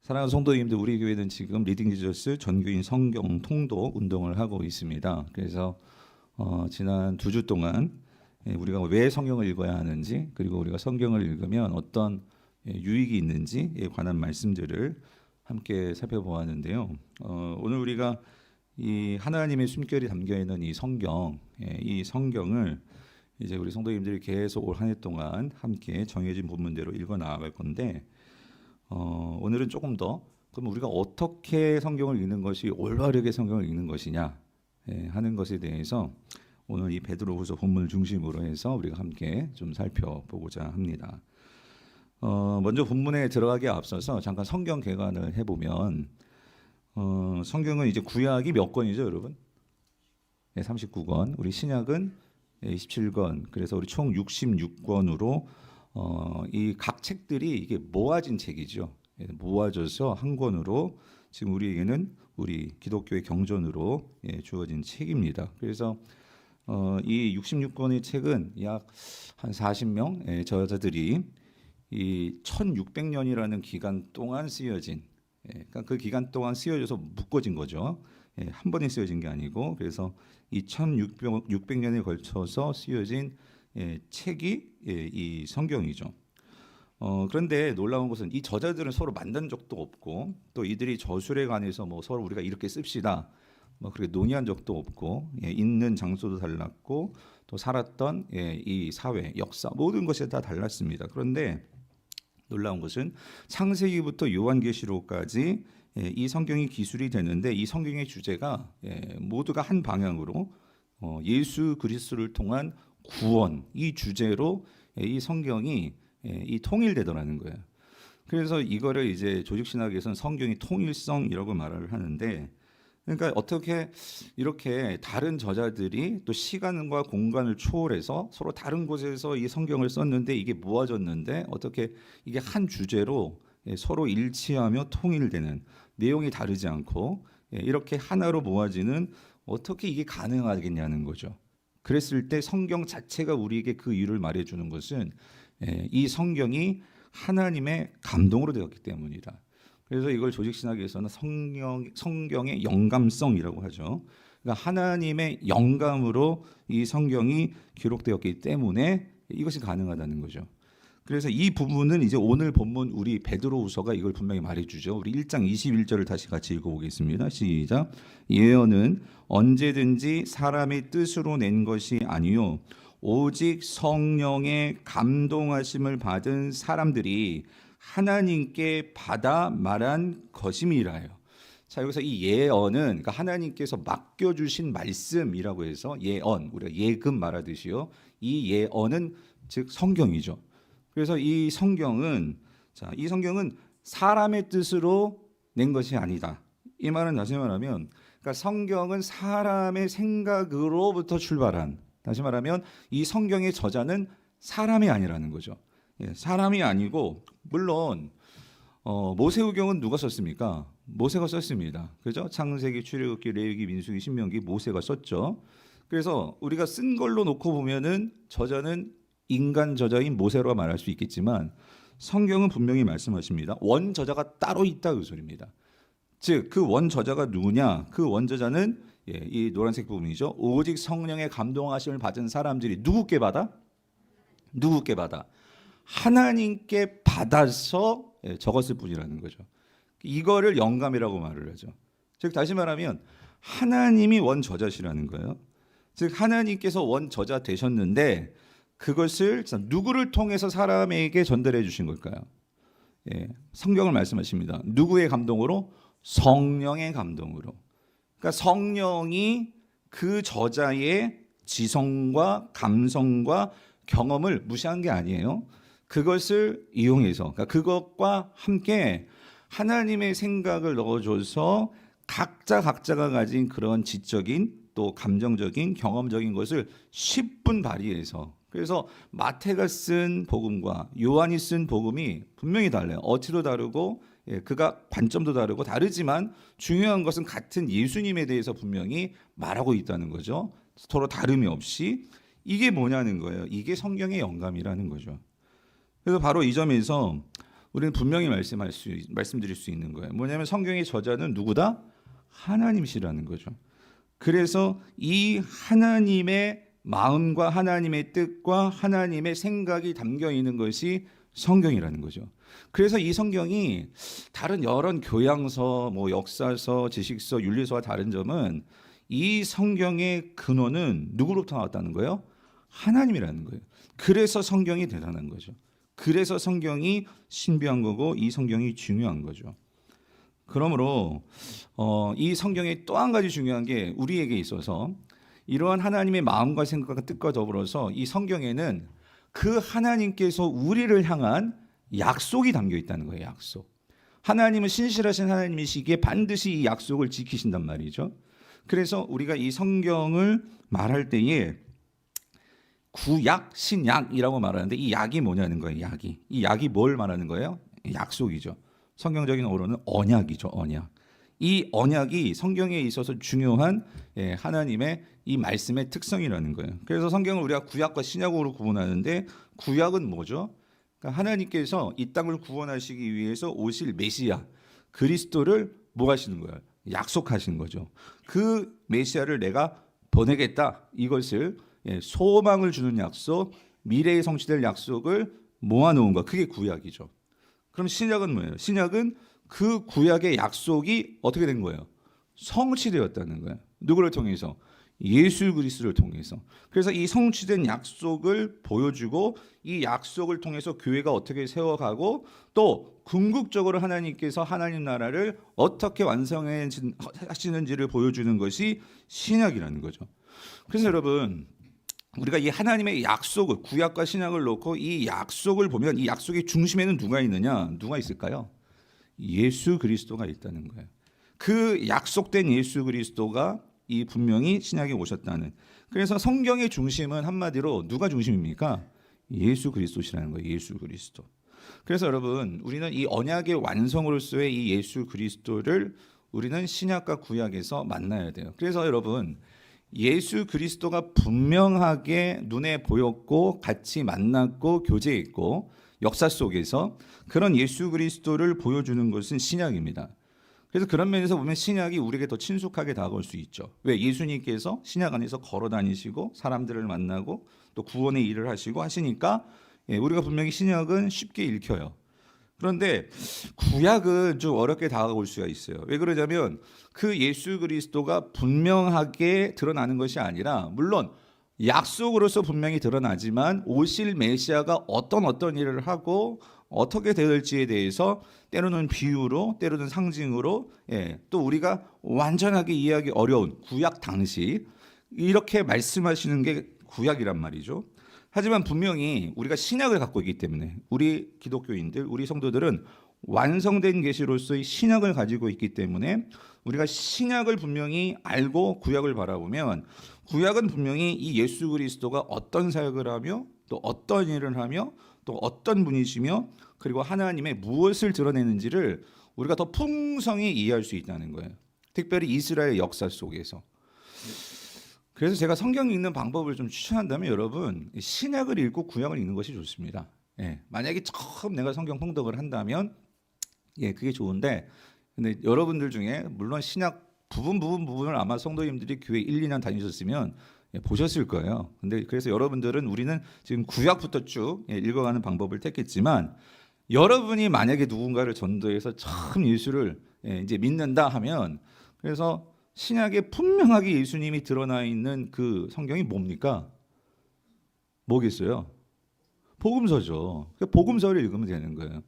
사랑하는 성도님들, 우리 교회는 지금 리딩 지저스 전교인 성경 통독 운동을 하고 있습니다. 그래서 지난 2주 동안 우리가 왜 성경을 읽어야 하는지, 그리고 우리가 성경을 읽으면 어떤 유익이 있는지에 관한 말씀들을 함께 살펴보았는데요. 오늘 우리가 이 하나님의 숨결이 담겨 있는 이 성경을 이제 우리 성도님들이 계속 올 한 해 동안 함께 정해진 본문대로 읽어 나아갈 건데, 오늘은 조금 더 그럼 우리가 어떻게 성경을 읽는 것이 올바르게 성경을 읽는 것이냐 하는 것에 대해서 오늘 이 베드로후서 본문을 중심으로 해서 우리가 함께 좀 살펴보고자 합니다. 먼저 본문에 들어가기에 앞서서 잠깐 성경 개관을 해보면, 성경은 이제 구약이 몇 권이죠, 여러분? 39권. 우리 신약은 27권. 그래서 우리 총 66권으로 이 각 책들이 이게 모아진 책이죠. 모아져서 한 권으로 지금 우리에게는 우리 기독교의 경전으로 주어진 책입니다. 그래서 이 66권의 책은 약 한 40명 저자들이 이 1600년이라는 기간 동안 쓰여진, 그러니까 그 기간 동안 쓰여져서 묶어진 거죠. 한 번에 쓰여진 게 아니고, 그래서 이 1600년에 걸쳐서 쓰여진 책이 이 성경이죠. 그런데 놀라운 것은 이 저자들은 서로 만난 적도 없고, 또 이들이 저술에 관해서 뭐 서로 우리가 이렇게 씁시다 뭐 그렇게 논의한 적도 없고, 있는 장소도 달랐고, 또 살았던 이 사회, 역사 모든 것이 다 달랐습니다. 그런데 놀라운 것은 창세기부터 요한계시록까지 이 성경이 기술이 되는데, 이 성경의 주제가 모두가 한 방향으로 예수 그리스도를 통한 구원, 이 주제로 이 성경이 이 통일되더라는 거예요. 그래서 이거를 이제 조직신학에서는 성경이 통일성이라고 말을 하는데, 그러니까 어떻게 이렇게 다른 저자들이 또 시간과 공간을 초월해서 서로 다른 곳에서 이 성경을 썼는데 이게 모아졌는데 어떻게 이게 한 주제로 서로 일치하며 통일되는, 내용이 다르지 않고 이렇게 하나로 모아지는, 어떻게 이게 가능하겠냐는 거죠. 그랬을 때 성경 자체가 우리에게 그 이유를 말해주는 것은 이 성경이 하나님의 감동으로 되었기 때문이다. 그래서 이걸 조직신학에서는 성경의 영감성이라고 하죠. 그러니까 하나님의 영감으로 이 성경이 기록되었기 때문에 이것이 가능하다는 거죠. 그래서 이 부분은 이제 오늘 본문 우리 베드로후서가 이걸 분명히 말해주죠. 우리 1장 21절을 다시 같이 읽어보겠습니다. 시작. 예언은 언제든지 사람의 뜻으로 낸 것이 아니요 오직 성령의 감동하심을 받은 사람들이 하나님께 받아 말한 것임이라요. 자, 여기서 이 예언은 그러니까 하나님께서 맡겨주신 말씀이라고 해서 예언, 우리가 예금 말하듯이요, 이 예언은 즉 성경이죠. 그래서 이 성경은 사람의 뜻으로 낸 것이 아니다. 이 말은 다시 말하면, 그러니까 성경은 사람의 생각으로부터 출발한, 다시 말하면 이 성경의 저자는 사람이 아니라는 거죠. 사람이 아니고, 물론 모세우경은 누가 썼습니까? 모세가 썼습니다. 그죠? 창세기, 출애굽기, 레위기, 민수기, 신명기 모세가 썼죠. 그래서 우리가 쓴 걸로 놓고 보면은 저자는 인간 저자인 모세로 말할 수 있겠지만, 성경은 분명히 말씀하십니다. 원 저자가 따로 있다, 그 소리입니다. 즉 그 원 저자가 누구냐? 그 원 저자는 이 노란색 부분이죠. 오직 성령의 감동하심을 받은 사람들이 누구께 받아? 하나님께 받아서 적었을 뿐이라는 거죠. 이거를 영감이라고 말을 하죠. 즉 다시 말하면 하나님이 원 저자시라는 거예요. 즉 하나님께서 원 저자 되셨는데 그것을 누구를 통해서 사람에게 전달해 주신 걸까요? 성경을 말씀하십니다. 누구의 감동으로? 성령의 감동으로. 그러니까 성령이 그 저자의 지성과 감성과 경험을 무시한 게 아니에요. 그것을 이용해서, 그러니까 그것과 함께 하나님의 생각을 넣어줘서 각자가 가진 그런 지적인 또 감정적인 경험적인 것을 10분 발휘해서, 그래서 마태가 쓴 복음과 요한이 쓴 복음이 분명히 달라요. 어치도 다르고 그가 관점도 다르고 다르지만 중요한 것은 같은 예수님에 대해서 분명히 말하고 있다는 거죠. 서로 다름이 없이. 이게 뭐냐는 거예요. 이게 성경의 영감이라는 거죠. 그래서 바로 이 점에서 우리는 분명히 말씀드릴 수 있는 거예요. 뭐냐면 성경의 저자는 누구다? 하나님이시라는 거죠. 그래서 이 하나님의 마음과 하나님의 뜻과 하나님의 생각이 담겨 있는 것이 성경이라는 거죠. 그래서 이 성경이 다른 여러 교양서, 역사서, 지식서, 윤리서와 다른 점은 이 성경의 근원은 누구로부터 나왔다는 거예요? 하나님이라는 거예요. 그래서 성경이 대단한 거죠. 그래서 성경이 신비한 거고 이 성경이 중요한 거죠. 그러므로 이 성경의 또 한 가지 중요한 게 우리에게 있어서 이러한 하나님의 마음과 생각과 뜻과 더불어서 이 성경에는 그 하나님께서 우리를 향한 약속이 담겨 있다는 거예요. 약속. 하나님은 신실하신 하나님이시기에 반드시 이 약속을 지키신단 말이죠. 그래서 우리가 이 성경을 말할 때에 구약, 신약이라고 말하는데 이 약이 뭐냐는 거예요. 약이. 이 약이 뭘 말하는 거예요? 약속이죠. 성경적인 어로는 언약이죠. 언약. 이 언약이 성경에 있어서 중요한 하나님의 이 말씀의 특성이라는 거예요. 그래서 성경을 우리가 구약과 신약으로 구분하는데 구약은 뭐죠? 그러니까 하나님께서 이 땅을 구원하시기 위해서 오실 메시아 그리스도를 뭐 하시는 거예요? 약속하신 거죠. 그 메시아를 내가 보내겠다. 이것을 소망을 주는 약속, 미래에 성취될 약속을 모아놓은 것. 그게 구약이죠. 그럼 신약은 뭐예요? 신약은 그 구약의 약속이 어떻게 된 거예요? 성취되었다는 거예요. 누구를 통해서? 예수 그리스도를 통해서. 그래서 이 성취된 약속을 보여주고 이 약속을 통해서 교회가 어떻게 세워가고 또 궁극적으로 하나님께서 하나님 나라를 어떻게 완성하시는지를 보여주는 것이 신약이라는 거죠. 그래서 여러분 우리가 이 하나님의 약속을 구약과 신약을 놓고 이 약속을 보면 이 약속의 중심에는 누가 있느냐? 누가 있을까요? 예수 그리스도가 있다는 거예요. 그 약속된 예수 그리스도가 이 분명히 신약에 오셨다는. 그래서 성경의 중심은 한마디로 누가 중심입니까? 예수 그리스도시라는 거예요. 예수 그리스도. 그래서 여러분 우리는 이 언약의 완성으로서의 이 예수 그리스도를 우리는 신약과 구약에서 만나야 돼요. 그래서 여러분 예수 그리스도가 분명하게 눈에 보였고 같이 만났고 교제했고 역사 속에서 그런 예수 그리스도를 보여주는 것은 신약입니다. 그래서 그런 면에서 보면 신약이 우리에게 더 친숙하게 다가올 수 있죠. 왜? 예수님께서 신약 안에서 걸어 다니시고 사람들을 만나고 또 구원의 일을 하시고 하시니까 우리가 분명히 신약은 쉽게 읽혀요. 그런데 구약은 좀 어렵게 다가올 수가 있어요. 왜 그러냐면 그 예수 그리스도가 분명하게 드러나는 것이 아니라 물론 약속으로서 분명히 드러나지만 오실 메시아가 어떤 일을 하고 어떻게 될지에 대해서 때로는 비유로 때로는 상징으로 또 우리가 완전하게 이해하기 어려운 구약 당시 이렇게 말씀하시는 게 구약이란 말이죠. 하지만 분명히 우리가 신약을 갖고 있기 때문에 우리 기독교인들, 우리 성도들은 완성된 계시로서의 신약을 가지고 있기 때문에 우리가 신약을 분명히 알고 구약을 바라보면 구약은 분명히 이 예수 그리스도가 어떤 사역을 하며 또 어떤 일을 하며 또 어떤 분이시며 그리고 하나님의 무엇을 드러내는지를 우리가 더 풍성히 이해할 수 있다는 거예요. 특별히 이스라엘 역사 속에서. 그래서 제가 성경 읽는 방법을 좀 추천한다면 여러분 신약을 읽고 구약을 읽는 것이 좋습니다. 만약에 처음 내가 성경 통독을 한다면 그게 좋은데 근데 여러분들 중에 물론 신약 부분을 아마 성도님들이 교회 1, 2년 다니셨으면 보셨을 거예요. 근데 그래서 여러분들은 우리는 지금 구약부터 쭉 읽어가는 방법을 택했지만 여러분이 만약에 누군가를 전도해서 처음 예수를 이제 믿는다 하면 그래서 신약에 분명하게 예수님이 드러나 있는 그 성경이 뭡니까? 뭐겠어요? 복음서죠. 복음서를 읽으면 되는 거예요.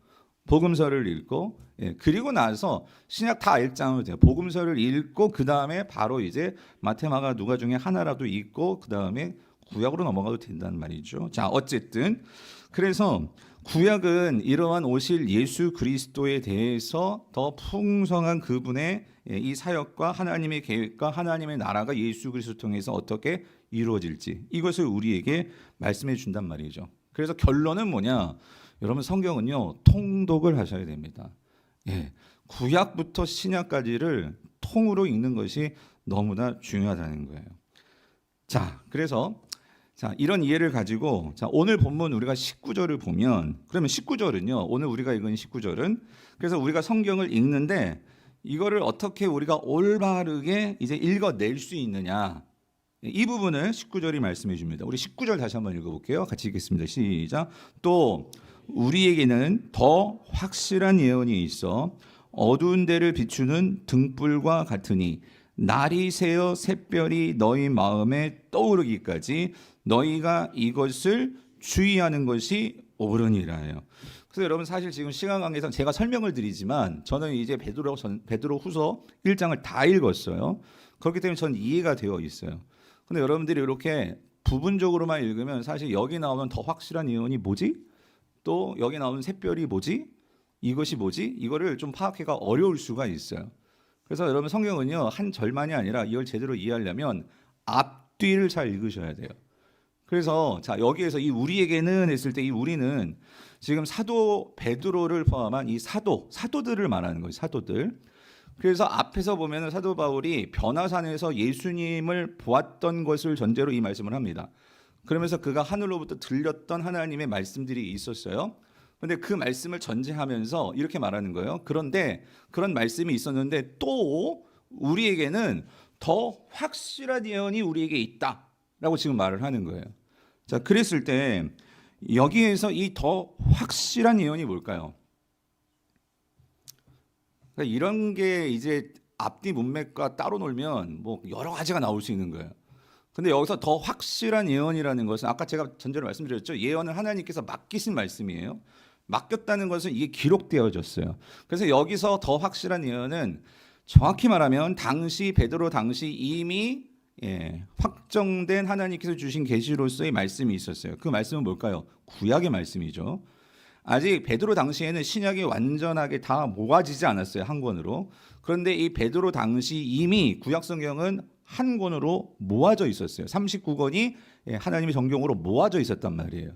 복음서를 읽고 그리고 나서 신약 다 읽지 않아도 돼요. 복음서를 읽고 그 다음에 바로 이제 마태, 마가, 누가 중에 하나라도 읽고 그 다음에 구약으로 넘어가도 된다는 말이죠. 자, 어쨌든 그래서 구약은 이러한 오실 예수 그리스도에 대해서 더 풍성한 그분의 이 사역과 하나님의 계획과 하나님의 나라가 예수 그리스도 통해서 어떻게 이루어질지 이것을 우리에게 말씀해 준단 말이죠. 그래서 결론은 뭐냐? 여러분 성경은요 통독을 하셔야 됩니다. 구약부터 신약까지를 통으로 읽는 것이 너무나 중요하다는 거예요. 자, 그래서 자, 이런 이해를 가지고 자, 오늘 본문 우리가 19절을 보면 그러면 19절은요. 오늘 우리가 읽은 19절은 그래서 우리가 성경을 읽는데 이거를 어떻게 우리가 올바르게 이제 읽어낼 수 있느냐. 이 부분을 19절이 말씀해 줍니다. 우리 19절 다시 한번 읽어볼게요. 같이 읽겠습니다. 시작. 또 우리에게는 더 확실한 예언이 있어 어두운 데를 비추는 등불과 같으니 날이 새어 샛별이 너희 마음에 떠오르기까지 너희가 이것을 주의하는 것이 옳으니라요. 그래서 여러분 사실 지금 시간 관계상 제가 설명을 드리지만 저는 이제 베드로후서 1장을 다 읽었어요. 그렇기 때문에 저는 이해가 되어 있어요. 근데 여러분들이 이렇게 부분적으로만 읽으면 사실 여기 나오는 더 확실한 예언이 뭐지? 또 여기 나오는 샛별이 뭐지? 이것이 뭐지? 이거를 좀 파악하기가 어려울 수가 있어요. 그래서 여러분 성경은요 한 절만이 아니라 이걸 제대로 이해하려면 앞뒤를 잘 읽으셔야 돼요. 그래서 자 여기에서 이 우리에게는 했을 때 이 우리는 지금 사도 베드로를 포함한 이 사도들을 말하는 거예요. 사도들. 그래서 앞에서 보면은 사도 바울이 변화산에서 예수님을 보았던 것을 전제로 이 말씀을 합니다. 그러면서 그가 하늘로부터 들렸던 하나님의 말씀들이 있었어요. 그런데 그 말씀을 전제하면서 이렇게 말하는 거예요. 그런데 그런 말씀이 있었는데 또 우리에게는 더 확실한 예언이 우리에게 있다라고 지금 말을 하는 거예요. 자, 그랬을 때 여기에서 이 더 확실한 예언이 뭘까요? 그러니까 이런 게 이제 앞뒤 문맥과 따로 놀면 뭐 여러 가지가 나올 수 있는 거예요. 근데 여기서 더 확실한 예언이라는 것은 아까 제가 전제로 말씀드렸죠. 예언을 하나님께서 맡기신 말씀이에요. 맡겼다는 것은 이게 기록되어졌어요. 그래서 여기서 더 확실한 예언은 정확히 말하면 당시 베드로 당시 이미 확정된 하나님께서 주신 계시로서의 말씀이 있었어요. 그 말씀은 뭘까요? 구약의 말씀이죠. 아직 베드로 당시에는 신약이 완전하게 다 모아지지 않았어요. 한 권으로. 그런데 이 베드로 당시 이미 구약 성경은 한 권으로 모아져 있었어요. 39권이 하나님의 정경으로 모아져 있었단 말이에요.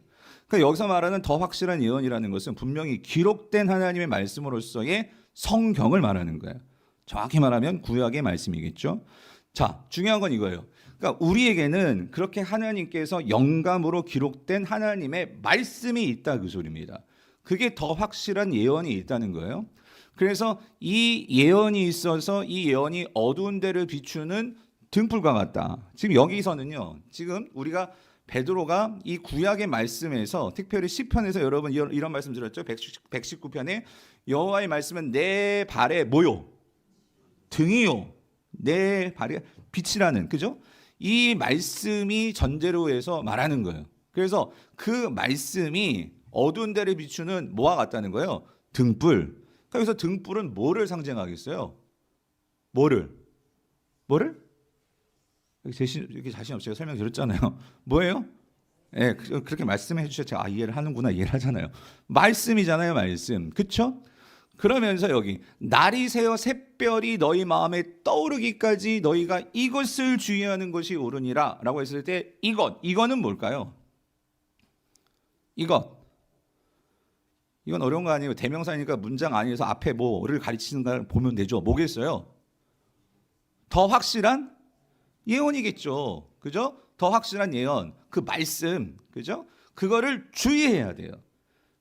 그러니까 여기서 말하는 더 확실한 예언이라는 것은 분명히 기록된 하나님의 말씀으로서의 성경을 말하는 거예요. 정확히 말하면 구약의 말씀이겠죠. 자, 중요한 건 이거예요. 그러니까 우리에게는 그렇게 하나님께서 영감으로 기록된 하나님의 말씀이 있다 그 소리입니다. 그게 더 확실한 예언이 있다는 거예요. 그래서 이 예언이 있어서 이 예언이 어두운 데를 비추는 등불과 같다. 지금 여기서는요. 지금 우리가 베드로가 이 구약의 말씀에서 특별히 시편에서 여러분 이런 말씀 들었죠. 119편에 여호와의 말씀은 내 발에 뭐요? 등이요. 내 발에 빛이라는 그죠? 이 말씀이 전제로 해서 말하는 거예요. 그래서 그 말씀이 어두운 데를 비추는 뭐와 같다는 거예요? 등불. 그래서 등불은 뭐를 상징하겠어요? 뭐를? 이렇게 자신 없이 설명드렸잖아요. 뭐예요? 예, 그렇게 말씀해 주셔서 제가 이해를 하는구나 이해를 하잖아요. 말씀이잖아요, 말씀. 그렇죠? 그러면서 여기 날이 새어 샛별이 너희 마음에 떠오르기까지 너희가 이것을 주의하는 것이 옳으니라 라고 했을 때 이거는 뭘까요? 이건 어려운 거 아니에요. 대명사니까 문장 안에서 앞에 뭐를 가르치는 걸 보면 되죠. 뭐겠어요? 더 확실한 예언이겠죠. 그죠? 더 확실한 예언, 그 말씀, 그죠? 그거를 주의해야 돼요.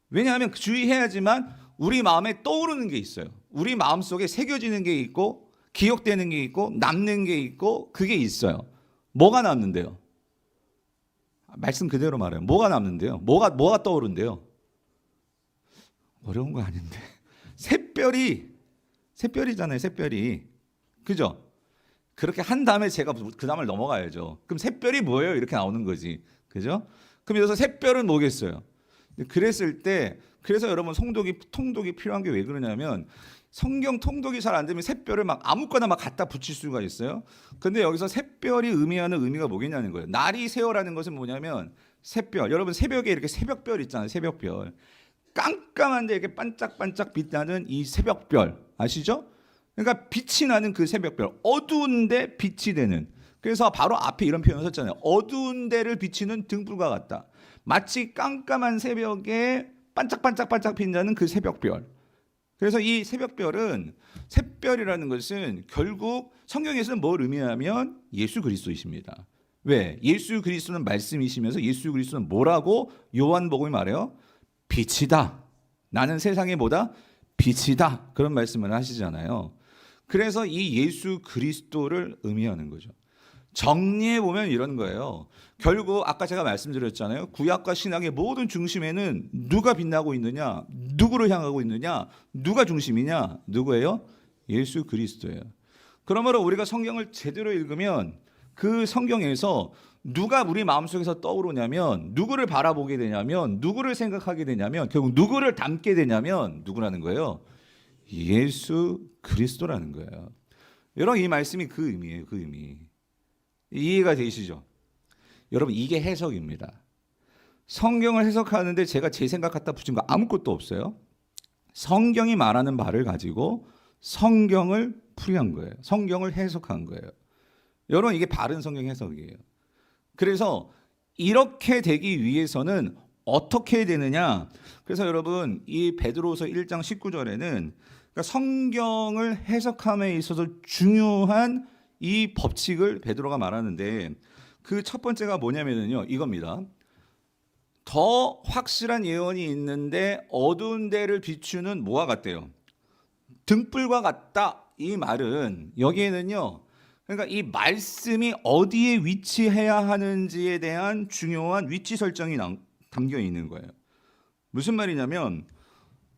왜냐하면 주의해야지만 우리 마음에 떠오르는 게 있어요. 우리 마음속에 새겨지는 게 있고 기억되는 게 있고 남는 게 있고 그게 있어요. 뭐가 남는데요? 말씀 그대로 말해요. 뭐가 남는데요? 뭐가 떠오른대요? 어려운 거 아닌데. 샛별이잖아요. 샛별이. 그죠? 그렇게 한 다음에 제가 그 다음을 넘어가야죠. 그럼 샛별이 뭐예요? 이렇게 나오는 거지. 그죠? 그럼 여기서 샛별은 뭐겠어요? 그랬을 때 그래서 여러분 통독이 필요한 게 왜 그러냐면 성경 통독이 잘 안 되면 샛별을 막 아무거나 막 갖다 붙일 수가 있어요. 근데 여기서 샛별이 의미하는 의미가 뭐겠냐는 거예요. 날이 새어라는 것은 뭐냐면 샛별. 여러분 새벽에 이렇게 새벽별 있잖아요. 새벽별. 깜깜한데 이렇게 반짝반짝 빛나는 이 새벽별 아시죠? 그러니까 빛이 나는 그 새벽별. 어두운데 빛이 되는. 그래서 바로 앞에 이런 표현을 썼잖아요. 어두운 데를 비치는 등불과 같다. 마치 깜깜한 새벽에 반짝반짝 빛나는 그 새벽별. 그래서 이 새벽별은 샛별이라는 것은 결국 성경에서는 뭘 의미하면 예수 그리스도이십니다. 왜? 예수 그리스도는 말씀이시면서 예수 그리스도는 뭐라고 요한복음이 말해요? 빛이다. 나는 세상의 뭐다? 빛이다. 그런 말씀을 하시잖아요. 그래서 이 예수 그리스도를 의미하는 거죠. 정리해 보면 이런 거예요. 결국 아까 제가 말씀드렸잖아요. 구약과 신약의 모든 중심에는 누가 빛나고 있느냐? 누구를 향하고 있느냐? 누가 중심이냐? 누구예요? 예수 그리스도예요. 그러므로 우리가 성경을 제대로 읽으면 그 성경에서 누가 우리 마음속에서 떠오르냐면, 누구를 바라보게 되냐면, 누구를 생각하게 되냐면, 결국 누구를 닮게 되냐면 누구라는 거예요? 예수 그리스도라는 거예요. 여러분, 이 말씀이 그 의미예요. 그 의미. 이해가 되시죠? 여러분, 이게 해석입니다. 성경을 해석하는데 제가 제 생각 갖다 붙인 거 아무것도 없어요. 성경이 말하는 바를 가지고 성경을 풀이한 거예요. 성경을 해석한 거예요. 여러분, 이게 바른 성경 해석이에요. 그래서 이렇게 되기 위해서는 어떻게 해야 되느냐? 그래서 여러분, 이 베드로후서 1장 19절에는 그러니까 성경을 해석함에 있어서 중요한 이 법칙을 베드로가 말하는데, 그 첫 번째가 뭐냐면요, 이겁니다. 더 확실한 예언이 있는데 어두운 데를 비추는 뭐와 같대요? 등불과 같다. 이 말은 여기에는요, 그러니까 이 말씀이 어디에 위치해야 하는지에 대한 중요한 위치 설정이 담겨 있는 거예요. 무슨 말이냐면,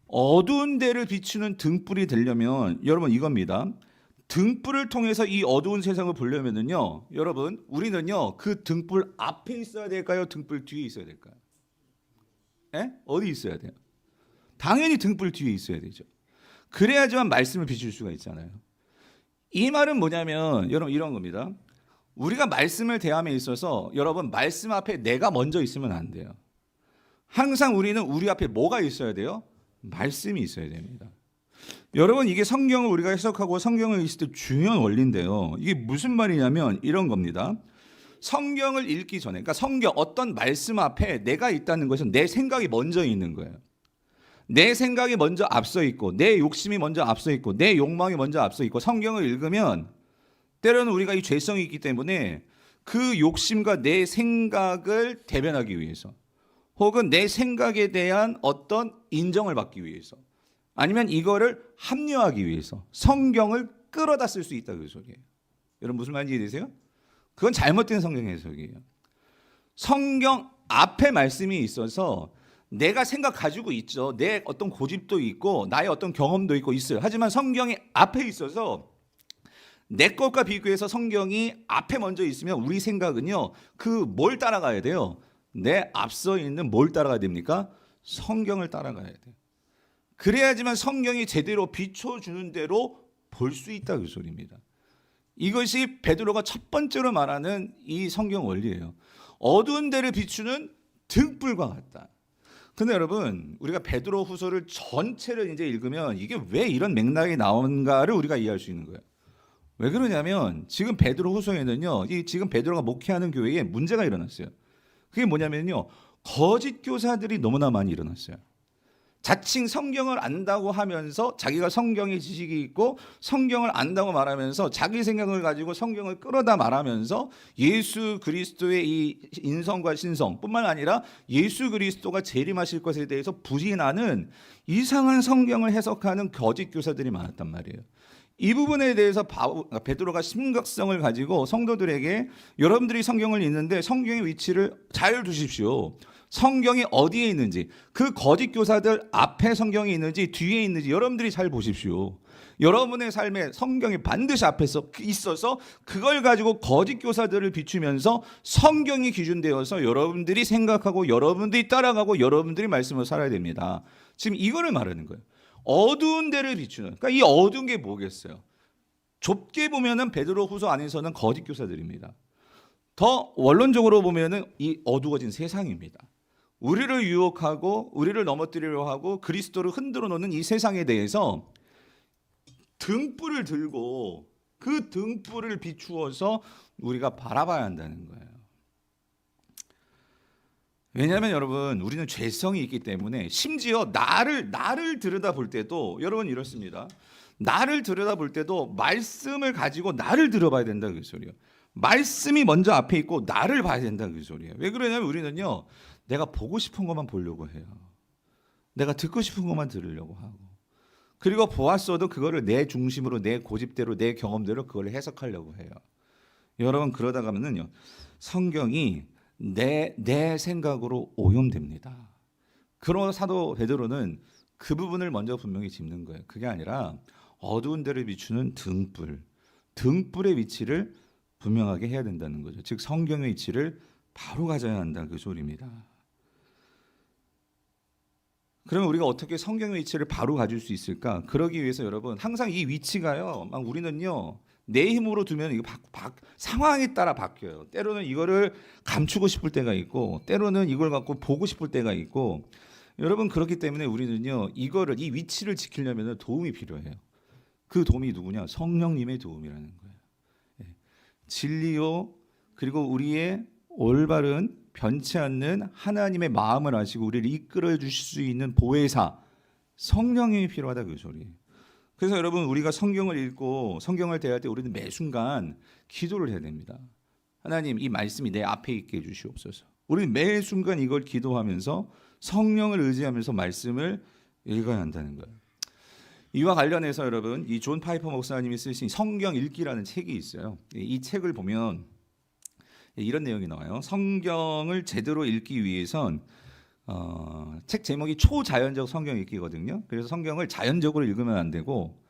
어두운 데를 비추는 등불이 되려면 여러분 이겁니다. 등불을 통해서 이 어두운 세상을 보려면은요, 여러분, 우리는요 그 등불 앞에 있어야 될까요? 등불 뒤에 있어야 될까요? 에? 어디 있어야 돼요? 당연히 등불 뒤에 있어야 되죠. 그래야지만 말씀을 비출 수가 있잖아요. 이 말은 뭐냐면 여러분 이런 겁니다. 우리가 말씀을 대함에 있어서 여러분, 말씀 앞에 내가 먼저 있으면 안 돼요. 항상 우리는 우리 앞에 뭐가 있어야 돼요? 말씀이 있어야 됩니다. 여러분, 이게 성경을 우리가 해석하고 성경을 읽을 때 중요한 원리인데요. 이게 무슨 말이냐면 이런 겁니다. 성경을 읽기 전에, 그러니까 성경 어떤 말씀 앞에 내가 있다는 것은 내 생각이 먼저 있는 거예요. 내 생각이 먼저 앞서 있고, 내 욕심이 먼저 앞서 있고, 내 욕망이 먼저 앞서 있고, 성경을 읽으면 때로는 우리가 이 죄성이 있기 때문에 그 욕심과 내 생각을 대변하기 위해서, 혹은 내 생각에 대한 어떤 인정을 받기 위해서, 아니면 이거를 합리화하기 위해서 성경을 끌어다 쓸 수 있다, 그 소리예요. 여러분, 무슨 말인지 이해되세요? 그건 잘못된 성경 해석이에요. 성경 앞에 말씀이 있어서 내가 생각 가지고 있죠. 내 어떤 고집도 있고 나의 어떤 경험도 있고 있어요. 하지만 성경이 앞에 있어서 내 것과 비교해서 성경이 앞에 먼저 있으면 우리 생각은요, 그 뭘 따라가야 돼요? 내 앞서 있는 뭘 따라가야 됩니까? 성경을 따라가야 돼요. 그래야지만 성경이 제대로 비춰주는 대로 볼 수 있다, 그 소리입니다. 이것이 베드로가 첫 번째로 말하는 이 성경 원리예요. 어두운 데를 비추는 등불과 같다. 근데 여러분, 우리가 베드로 후서를 전체를 이제 읽으면 이게 왜 이런 맥락이 나오는가를 우리가 이해할 수 있는 거예요. 왜 그러냐면 지금 베드로 후서에는요, 지금 베드로가 목회하는 교회에 문제가 일어났어요. 그게 뭐냐면요, 거짓 교사들이 너무나 많이 일어났어요. 자칭 성경을 안다고 하면서 자기가 성경의 지식이 있고 성경을 안다고 말하면서 자기 생각을 가지고 성경을 끌어다 말하면서 예수 그리스도의 이 인성과 신성뿐만 아니라 예수 그리스도가 재림하실 것에 대해서 부인하는 이상한 성경을 해석하는 거짓 교사들이 많았단 말이에요. 이 부분에 대해서 베드로가 심각성을 가지고 성도들에게, 여러분들이 성경을 읽는데 성경의 위치를 잘 두십시오. 성경이 어디에 있는지, 그 거짓 교사들 앞에 성경이 있는지 뒤에 있는지 여러분들이 잘 보십시오. 여러분의 삶에 성경이 반드시 앞에서 있어서 그걸 가지고 거짓 교사들을 비추면서 성경이 기준되어서 여러분들이 생각하고 여러분들이 따라가고 여러분들이 말씀을 살아야 됩니다. 지금 이거를 말하는 거예요. 어두운 데를 비추는, 그러니까 이 어두운 게 뭐겠어요? 좁게 보면은 베드로 후서 안에서는 거짓 교사들입니다. 더 원론적으로 보면은 이 어두워진 세상입니다. 우리를 유혹하고 우리를 넘어뜨리려 하고 그리스도를 흔들어 놓는 이 세상에 대해서 등불을 들고 그 등불을 비추어서 우리가 바라봐야 한다는 거예요. 왜냐하면 여러분, 우리는 죄성이 있기 때문에 심지어 나를 들여다볼 때도 여러분 이렇습니다. 나를 들여다볼 때도 말씀을 가지고 나를 들여봐야 된다, 그 소리예요. 말씀이 먼저 앞에 있고 나를 봐야 된다는 그 소리예요. 왜 그러냐면 우리는요, 내가 보고 싶은 것만 보려고 해요. 내가 듣고 싶은 것만 들으려고 하고, 그리고 보았어도 그거를 내 중심으로, 내 고집대로, 내 경험대로 그걸 해석하려고 해요. 여러분, 그러다 가면은요, 성경이 내 생각으로 오염됩니다. 그러나 사도 베드로는 그 부분을 먼저 분명히 짚는 거예요. 그게 아니라 어두운 데를 비추는 등불의 위치를 분명하게 해야 된다는 거죠. 즉 성경의 위치를 바로 가져야 한다, 그 소리입니다. 그러면 우리가 어떻게 성경의 위치를 바로 가질 수 있을까? 그러기 위해서 여러분, 항상 이 위치가요, 막 우리는요, 내 힘으로 두면 이거 상황에 따라 바뀌어요. 때로는 이거를 감추고 싶을 때가 있고, 때로는 이걸 갖고 보고 싶을 때가 있고, 여러분, 그렇기 때문에 우리는요, 이 위치를 지키려면 도움이 필요해요. 그 도움이 누구냐? 성령님의 도움이라는 거예요. 진리요, 그리고 우리의 올바른 변치 않는 하나님의 마음을 아시고 우리를 이끌어 주실 수 있는 보혜사 성령님이 필요하다, 그 소리. 그래서 여러분, 우리가 성경을 읽고 성경을 대할 때 우리는 매 순간 기도를 해야 됩니다. 하나님, 이 말씀이 내 앞에 있게 해주시옵소서. 우리는 매 순간 이걸 기도하면서 성령을 의지하면서 말씀을 읽어야 한다는 거예요. 이와 관련해서 여러분, 이 존 파이퍼 목사님이 쓰신 성경 읽기라는 책이 있어요. 이 책을 보면 이런 내용이 나와요. 성경을 제대로 읽기 위해선 책 제목이 초자연적 성경 읽기거든요. 그래서 성경을 자연적으로 읽으면 안 되고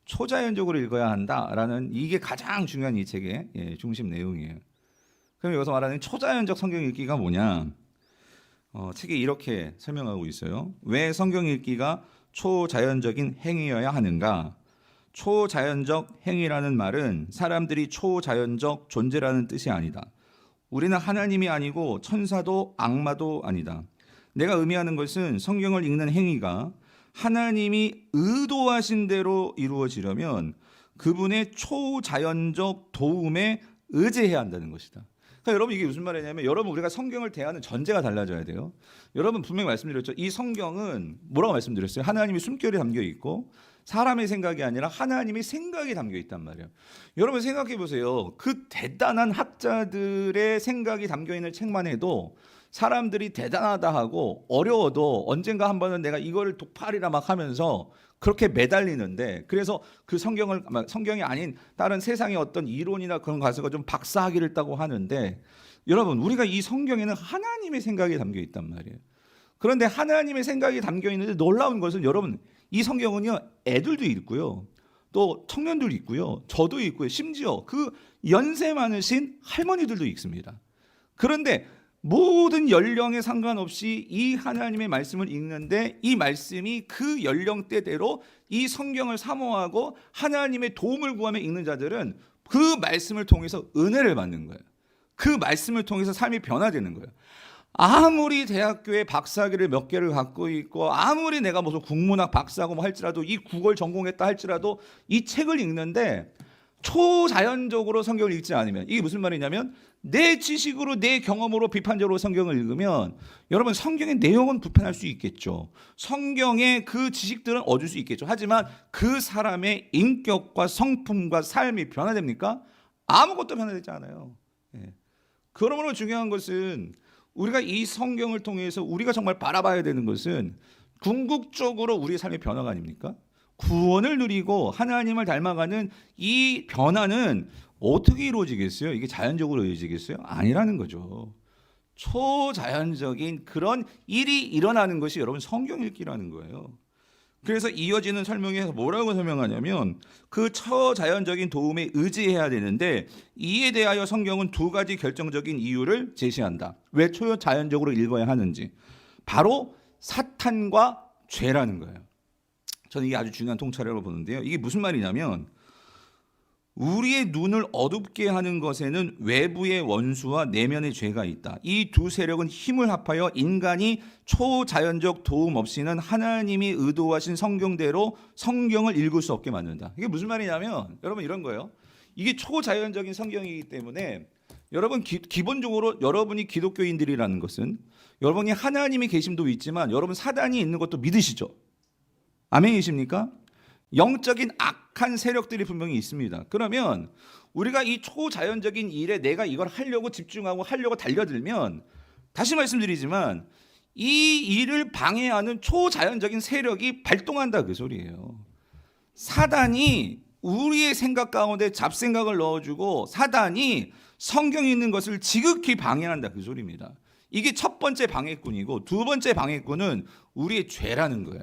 초자연적으로 읽어야 한다라는, 이게 가장 중요한 이 책의 중심 내용이에요. 그럼 여기서 말하는 초자연적 성경 읽기가 뭐냐? 책이 이렇게 설명하고 있어요. 왜 성경 읽기가 초자연적인 행위여야 하는가? 초자연적 행위라는 말은 사람들이 초자연적 존재라는 뜻이 아니다. 우리는 하나님이 아니고 천사도 악마도 아니다. 내가 의미하는 것은 성경을 읽는 행위가 하나님이 의도하신 대로 이루어지려면 그분의 초자연적 도움에 의지해야 한다는 것이다. 그러니까 여러분, 이게 무슨 말이냐면, 여러분, 우리가 성경을 대하는 전제가 달라져야 돼요. 여러분, 분명히 말씀드렸죠. 이 성경은 뭐라고 말씀드렸어요? 하나님의 숨결이 담겨 있고 사람의 생각이 아니라 하나님의 생각이 담겨 있단 말이에요. 여러분, 생각해 보세요. 그 대단한 학자들의 생각이 담겨 있는 책만 해도 사람들이 대단하다 하고 어려워도 언젠가 한 번은 내가 이거를 독파하리라 막 하면서 그렇게 매달리는데, 그래서 그 성경이 아닌 다른 세상의 어떤 이론이나 그런 가서가 좀 박사학위를 따고 하는데, 여러분, 우리가 이 성경에는 하나님의 생각이 담겨 있단 말이에요. 그런데 하나님의 생각이 담겨 있는데 놀라운 것은, 여러분, 이 성경은요, 애들도 읽고요, 또 청년들도 읽고요, 저도 읽고요, 심지어 그 연세 많으신 할머니들도 읽습니다. 그런데 모든 연령에 상관없이 이 하나님의 말씀을 읽는데, 이 말씀이 그 연령대대로 이 성경을 사모하고 하나님의 도움을 구하며 읽는 자들은 그 말씀을 통해서 은혜를 받는 거예요. 그 말씀을 통해서 삶이 변화되는 거예요. 아무리 대학교에 박사학위를 몇 개를 갖고 있고 아무리 내가 무슨 국문학 박사고 뭐 할지라도, 이 국어를 전공했다 할지라도 이 책을 읽는데 초자연적으로 성경을 읽지 않으면, 이게 무슨 말이냐면, 내 지식으로 내 경험으로 비판적으로 성경을 읽으면 여러분, 성경의 내용은 불편할 수 있겠죠. 성경의 그 지식들은 얻을 수 있겠죠. 하지만 그 사람의 인격과 성품과 삶이 변화됩니까? 아무것도 변화되지 않아요. 그러므로 중요한 것은, 우리가 이 성경을 통해서 우리가 정말 바라봐야 되는 것은 궁극적으로 우리의 삶의 변화가 아닙니까? 구원을 누리고 하나님을 닮아가는 이 변화는 어떻게 이루어지겠어요? 이게 자연적으로 이루어지겠어요? 아니라는 거죠. 초자연적인 그런 일이 일어나는 것이 여러분 성경 읽기라는 거예요. 그래서 이어지는 설명에서 뭐라고 설명하냐면, 그 초자연적인 도움에 의지해야 되는데, 이에 대하여 성경은 두 가지 결정적인 이유를 제시한다. 왜 초자연적으로 읽어야 하는지. 바로 사탄과 죄라는 거예요. 저는 이게 아주 중요한 통찰이라고 보는데요. 이게 무슨 말이냐면, 우리의 눈을 어둡게 하는 것에는 외부의 원수와 내면의 죄가 있다. 이 두 세력은 힘을 합하여 인간이 초자연적 도움 없이는 하나님이 의도하신 성경대로 성경을 읽을 수 없게 만든다. 이게 무슨 말이냐면, 여러분, 이런 거예요. 이게 초자연적인 성경이기 때문에 여러분, 기본적으로 여러분이 기독교인들이라는 것은 여러분이 하나님이 계심도 있지만 여러분 사단이 있는 것도 믿으시죠? 아멘이십니까? 영적인 악한 세력들이 분명히 있습니다. 그러면 우리가 이 초자연적인 일에 내가 이걸 하려고 집중하고 하려고 달려들면 다시 말씀드리지만 이 일을 방해하는 초자연적인 세력이 발동한다 그 소리예요. 사단이 우리의 생각 가운데 잡생각을 넣어주고 사단이 성경에 있는 것을 지극히 방해한다 그 소리입니다. 이게 첫 번째 방해꾼이고 두 번째 방해꾼은 우리의 죄라는 거예요.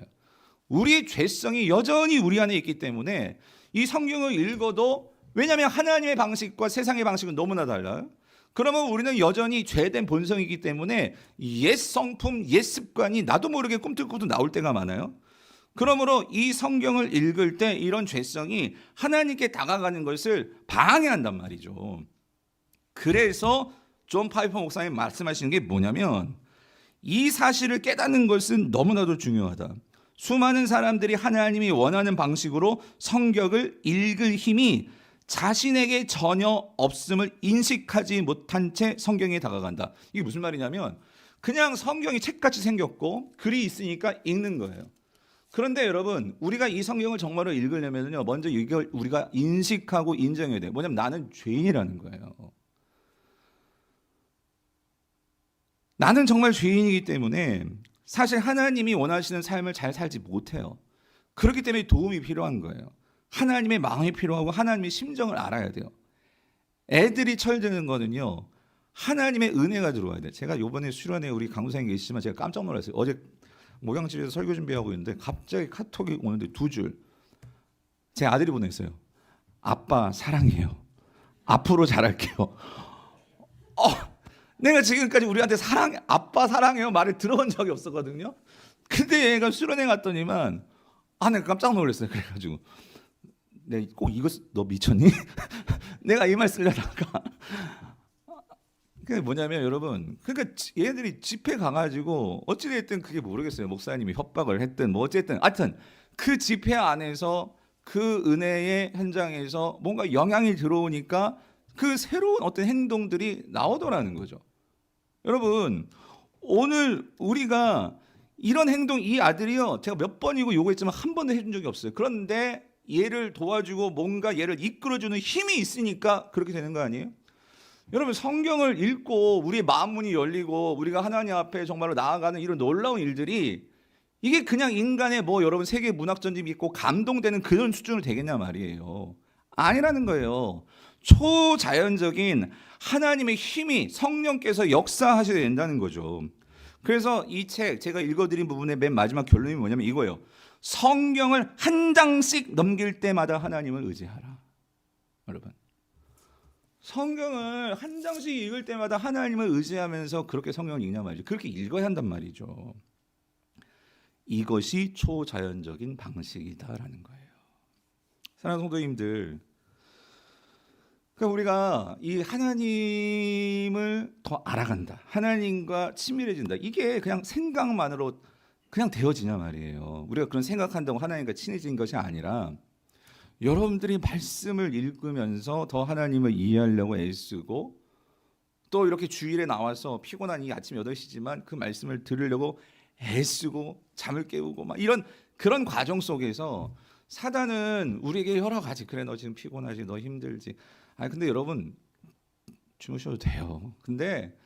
우리의 죄성이 여전히 우리 안에 있기 때문에 이 성경을 읽어도 왜냐하면 하나님의 방식과 세상의 방식은 너무나 달라요. 그러면 우리는 여전히 죄된 본성이기 때문에 옛 성품, 옛 습관이 나도 모르게 꿈틀꿈틀 나올 때가 많아요. 그러므로 이 성경을 읽을 때 이런 죄성이 하나님께 다가가는 것을 방해한단 말이죠. 그래서 존 파이퍼 목사님 말씀하시는 게 뭐냐면 이 사실을 깨닫는 것은 너무나도 중요하다. 수많은 사람들이 하나님이 원하는 방식으로 성경을 읽을 힘이 자신에게 전혀 없음을 인식하지 못한 채 성경에 다가간다. 이게 무슨 말이냐면 그냥 성경이 책같이 생겼고 글이 있으니까 읽는 거예요. 그런데 여러분 우리가 이 성경을 정말로 읽으려면요 먼저 이걸 우리가 인식하고 인정해야 돼요. 뭐냐면 나는 죄인이라는 거예요. 나는 정말 죄인이기 때문에 사실 하나님이 원하시는 삶을 잘 살지 못해요. 그렇기 때문에 도움이 필요한 거예요. 하나님의 마음이 필요하고 하나님의 심정을 알아야 돼요. 애들이 철드는 거는요 하나님의 은혜가 들어와야 돼요. 제가 이번에 수련회 우리 강사님 계시지만 제가 깜짝 놀랐어요. 어제 목양집에서 설교 준비하고 있는데 갑자기 카톡이 오는데 두 줄. 제 아들이 보냈어요. 아빠 사랑해요. 앞으로 잘할게요. 내가 지금까지 우리한테 아빠 사랑해요 말을 들어본 적이 없었거든요. 근데 얘가 수련회 갔더니만 내가 깜짝 놀랐어요. 그래가지고 내가 꼭 이거 너 미쳤니? 내가 이 말 쓰려다가 그게 뭐냐면 여러분 그러니까 얘들이 집회 가가지고 어찌됐든 그게 모르겠어요. 목사님이 협박을 했든 뭐 어쨌든 하여튼 그 집회 안에서 그 은혜의 현장에서 뭔가 영향이 들어오니까 그 새로운 어떤 행동들이 나오더라는 거죠. 여러분 오늘 우리가 이런 행동 이 아들이요 제가 몇 번이고 요구했지만 한 번도 해준 적이 없어요. 그런데 얘를 도와주고 뭔가 얘를 이끌어주는 힘이 있으니까 그렇게 되는 거 아니에요? 여러분 성경을 읽고 우리의 마음문이 열리고 우리가 하나님 앞에 정말로 나아가는 이런 놀라운 일들이 이게 그냥 인간의 뭐 여러분 세계 문학 전집이 있고 감동되는 그런 수준을 되겠냐 말이에요. 아니라는 거예요. 초자연적인 하나님의 힘이 성령께서 역사하셔야 된다는 거죠. 그래서 이 책 제가 읽어드린 부분의 맨 마지막 결론이 뭐냐면 이거예요. 성경을 한 장씩 넘길 때마다 하나님을 의지하라. 여러분 성경을 한 장씩 읽을 때마다 하나님을 의지하면서 그렇게 성경을 읽냐 말이죠. 그렇게 읽어야 한단 말이죠. 이것이 초자연적인 방식이다라는 거예요. 사랑하는 성도님들, 그러니까 우리가 이 하나님을 더 알아간다, 하나님과 친밀해진다, 이게 그냥 생각만으로 그냥 되어지냐 말이에요. 우리가 그런 생각한다고 하나님과 친해진 것이 아니라 여러분들이 말씀을 읽으면서 더 하나님을 이해하려고 애쓰고 또 이렇게 주일에 나와서 피곤한 이 아침 8시지만 그 말씀을 들으려고 애쓰고 잠을 깨우고 막 이런 그런 과정 속에서 사단은 우리에게 여러 가지 그래 너 지금 피곤하지 너 힘들지 근데 여러분 주무셔도 돼요. 근데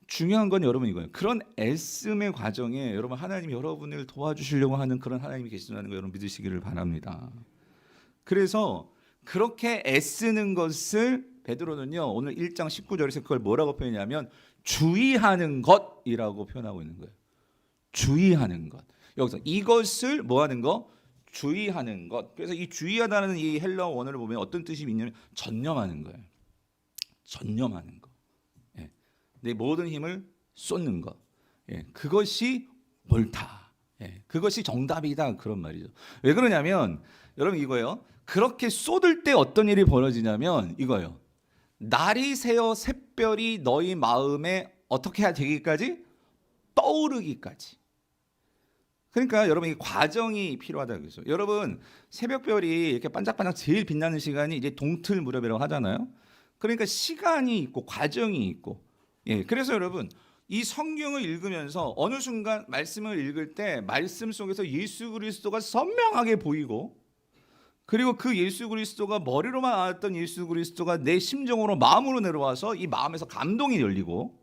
중요한 건 여러분 이거예요. 그런 애씀의 과정에 여러분 하나님이 여러분을 도와주시려고 하는 그런 하나님이 계시다는 거 여러분 믿으시기를 바랍니다. 그래서 그렇게 애쓰는 것을 베드로는요 오늘 1장 19절에서 그걸 뭐라고 표현하냐면 주의하는 것이라고 표현하고 있는 거예요. 주의하는 것. 여기서 이것을 뭐하는 거? 주의하는 것. 그래서 이 주의하다는 이 헬라어 원어를 보면 어떤 뜻이 있냐면 전념하는 거예요. 전념하는 것. 예. 내 모든 힘을 쏟는 것. 예. 그것이 옳다. 예. 그것이 정답이다 그런 말이죠. 왜 그러냐면 여러분 이거예요. 그렇게 쏟을 때 어떤 일이 벌어지냐면 이거예요. 날이 새어 샛별이 너희 마음에 어떻게 해야 되기까지? 떠오르기까지. 그러니까 여러분 이 과정이 필요하다 그래서 여러분 새벽별이 이렇게 반짝반짝 제일 빛나는 시간이 이제 동틀 무렵이라고 하잖아요. 그러니까 시간이 있고 과정이 있고 그래서 여러분 이 성경을 읽으면서 어느 순간 말씀을 읽을 때 말씀 속에서 예수 그리스도가 선명하게 보이고 그리고 그 예수 그리스도가 머리로만 알았던 예수 그리스도가 내 심정으로 마음으로 내려와서 이 마음에서 감동이 열리고,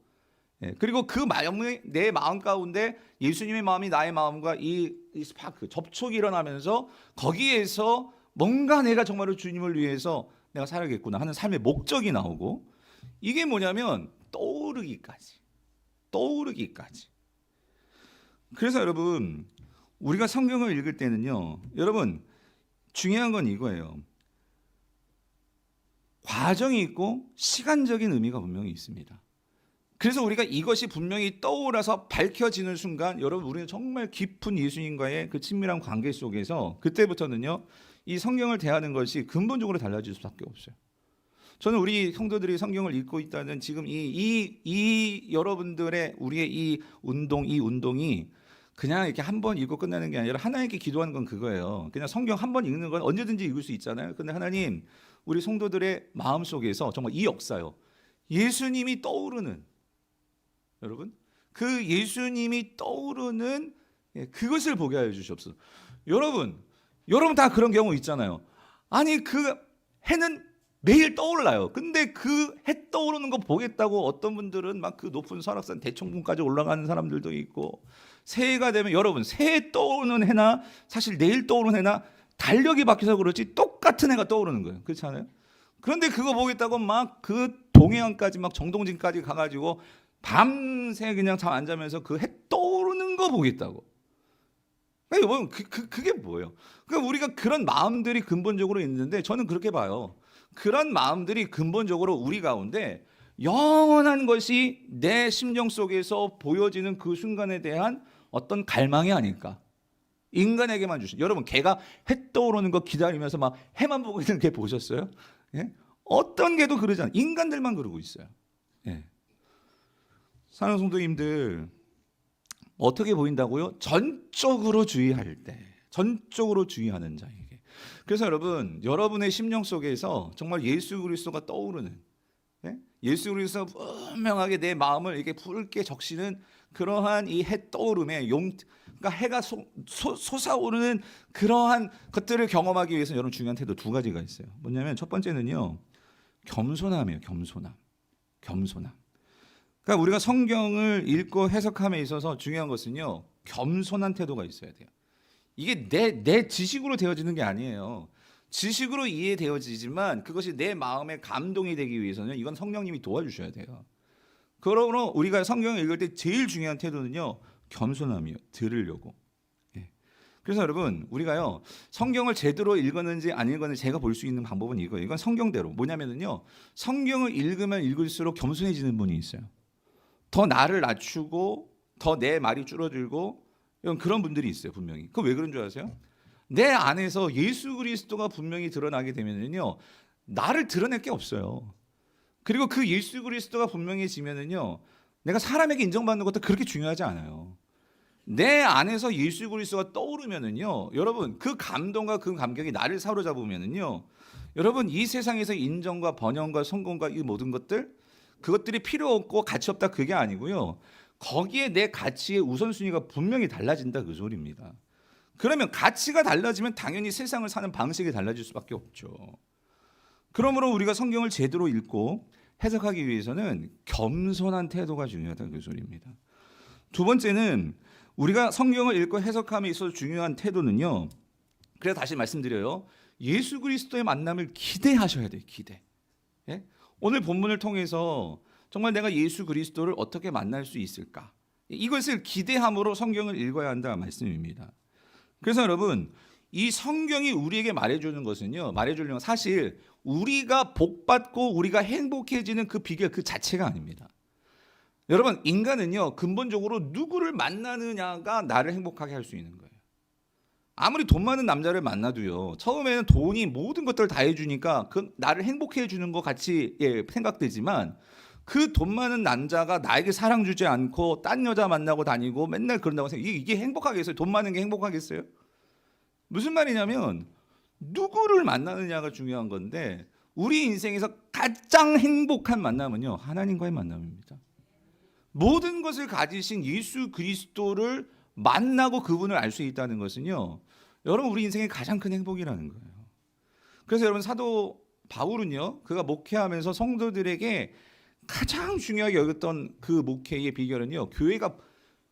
그리고 그 마음이 내 마음 가운데 예수님의 마음이 나의 마음과 이 스파크 접촉이 일어나면서 거기에서 뭔가 내가 정말로 주님을 위해서 내가 살아야겠구나 하는 삶의 목적이 나오고, 이게 뭐냐면 떠오르기까지. 그래서 여러분, 우리가 성경을 읽을 때는요, 여러분 중요한 건 이거예요. 과정이 있고 시간적인 의미가 분명히 있습니다. 그래서 우리가 이것이 분명히 떠올라서 밝혀지는 순간, 여러분 우리는 정말 깊은 예수님과의 그 친밀한 관계 속에서 그때부터는요, 이 성경을 대하는 것이 근본적으로 달라질 수밖에 없어요. 저는 우리 성도들이 성경을 읽고 있다는 지금 이 여러분들의 우리의 이 운동이 그냥 이렇게 한 번 읽고 끝나는 게 아니라 하나님께 기도하는 건 그거예요. 그냥 성경 한 번 읽는 건 언제든지 읽을 수 있잖아요. 근데 하나님, 우리 성도들의 마음 속에서 정말 이 역사요, 예수님이 떠오르는, 여러분 그 예수님이 떠오르는 그것을 보게 하여 주시옵소서. 여러분 다 그런 경우 있잖아요. 아니 그 해는 매일 떠올라요. 근데 그 해 떠오르는 거 보겠다고 어떤 분들은 막 그 높은 설악산 대청봉까지 올라가는 사람들도 있고, 새해가 되면 여러분 새해 떠오르는 해나 사실 내일 떠오르는 해나 달력이 바뀌어서 그렇지 똑같은 해가 떠오르는 거예요. 그렇지 않아요? 그런데 그거 보겠다고 막 그 동해안까지 막 정동진까지 가가지고 밤새 그냥 잠 안 자면서 그 해 떠오르는 거 보겠다고. 그게 뭐예요? 그러니까 우리가 그런 마음들이 근본적으로 있는데, 저는 그렇게 봐요. 그런 마음들이 근본적으로 우리 가운데 영원한 것이 내 심령 속에서 보여지는 그 순간에 대한 어떤 갈망이 아닐까. 인간에게만 주신, 여러분 개가 해 떠오르는 거 기다리면서 막 해만 보고 있는 개 보셨어요? 예? 어떤 개도 그러지 않아요. 인간들만 그러고 있어요. 예. 사랑하는 성도님들, 어떻게 보인다고요? 전적으로 주의할 때, 전적으로 주의하는 자에게. 그래서 여러분, 여러분의 심령 속에서 정말 예수 그리스도가 떠오르는, 예수 그리스도가 분명하게 내 마음을 이렇게 붉게 적시는 그러한 이 해 떠오름에 그러니까 해가 솟아오르는 그러한 것들을 경험하기 위해서 여러분 중요한 태도 두 가지가 있어요. 뭐냐면 첫 번째는요, 겸손함이에요. 겸손함. 그러니까 우리가 성경을 읽고 해석함에 있어서 중요한 것은요, 겸손한 태도가 있어야 돼요. 이게 내 지식으로 되어지는 게 아니에요. 지식으로 이해되어지지만 그것이 내 마음에 감동이 되기 위해서는 이건 성령님이 도와주셔야 돼요. 그러므로 우리가 성경을 읽을 때 제일 중요한 태도는요, 겸손함이요. 들으려고. 그래서 여러분, 우리가요 성경을 제대로 읽었는지 안 읽었는지 제가 볼 수 있는 방법은 이거예요. 이건 성경대로. 뭐냐면요, 성경을 읽으면 읽을수록 겸손해지는 분이 있어요. 더 나를 낮추고 더 내 말이 줄어들고 그런 분들이 있어요. 분명히. 그거 왜 그런 줄 아세요? 내 안에서 예수 그리스도가 분명히 드러나게 되면은요, 나를 드러낼 게 없어요. 그리고 그 예수 그리스도가 분명해지면은요, 내가 사람에게 인정받는 것도 그렇게 중요하지 않아요. 내 안에서 예수 그리스도가 떠오르면은요, 여러분 그 감동과 그 감격이 나를 사로잡으면은요, 여러분 이 세상에서 인정과 번영과 성공과 이 모든 것들, 그것들이 필요 없고 가치 없다 그게 아니고요, 거기에 내 가치의 우선순위가 분명히 달라진다 그 소리입니다. 그러면 가치가 달라지면 당연히 세상을 사는 방식이 달라질 수밖에 없죠. 그러므로 우리가 성경을 제대로 읽고 해석하기 위해서는 겸손한 태도가 중요하다 그 소리입니다. 두 번째는 우리가 성경을 읽고 해석함에 있어서 중요한 태도는요, 그래서 다시 말씀드려요, 예수 그리스도의 만남을 기대하셔야 돼요. 기대. 예? 오늘 본문을 통해서 정말 내가 예수 그리스도를 어떻게 만날 수 있을까, 이것을 기대함으로 성경을 읽어야 한다 말씀입니다. 그래서 여러분, 이 성경이 우리에게 말해주는 것은요, 말해주는 건 사실 우리가 복받고 우리가 행복해지는 그 비결 그 자체가 아닙니다. 여러분, 인간은요 근본적으로 누구를 만나느냐가 나를 행복하게 할 수 있는 거예요. 아무리 돈 많은 남자를 만나도요, 처음에는 돈이 모든 것들을 다 해주니까 그 나를 행복해 해주는 것 같이 생각되지만, 그 돈 많은 남자가 나에게 사랑 주지 않고 딴 여자 만나고 다니고 맨날 그런다고 생각, 이게 행복하겠어요? 돈 많은 게 행복하겠어요? 무슨 말이냐면 누구를 만나느냐가 중요한 건데, 우리 인생에서 가장 행복한 만남은요, 하나님과의 만남입니다. 모든 것을 가지신 예수 그리스도를 만나고 그분을 알 수 있다는 것은요, 여러분 우리 인생의 가장 큰 행복이라는 거예요. 그래서 여러분 사도 바울은요, 그가 목회하면서 성도들에게 가장 중요하게 여겼던 그 목회의 비결은요, 교회가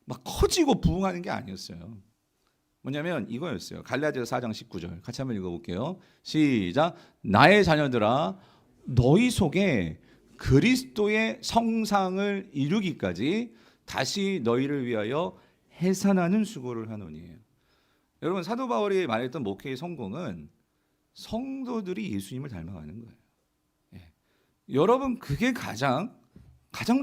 막 커지고 부흥하는 게 아니었어요. 뭐냐면 이거였어요. 갈라디아서 4장 19절 같이 한번 읽어볼게요. 시작. 나의 자녀들아 너희 속에 그리스도의 성상을 이루기까지 다시 너희를 위하여 해산하는 수고를 하노니. 여러분 사도 바울이 말했던 목회의 성공은 성도들이 예수님을 닮아가는 거예요. 예. 여러분 그게 가장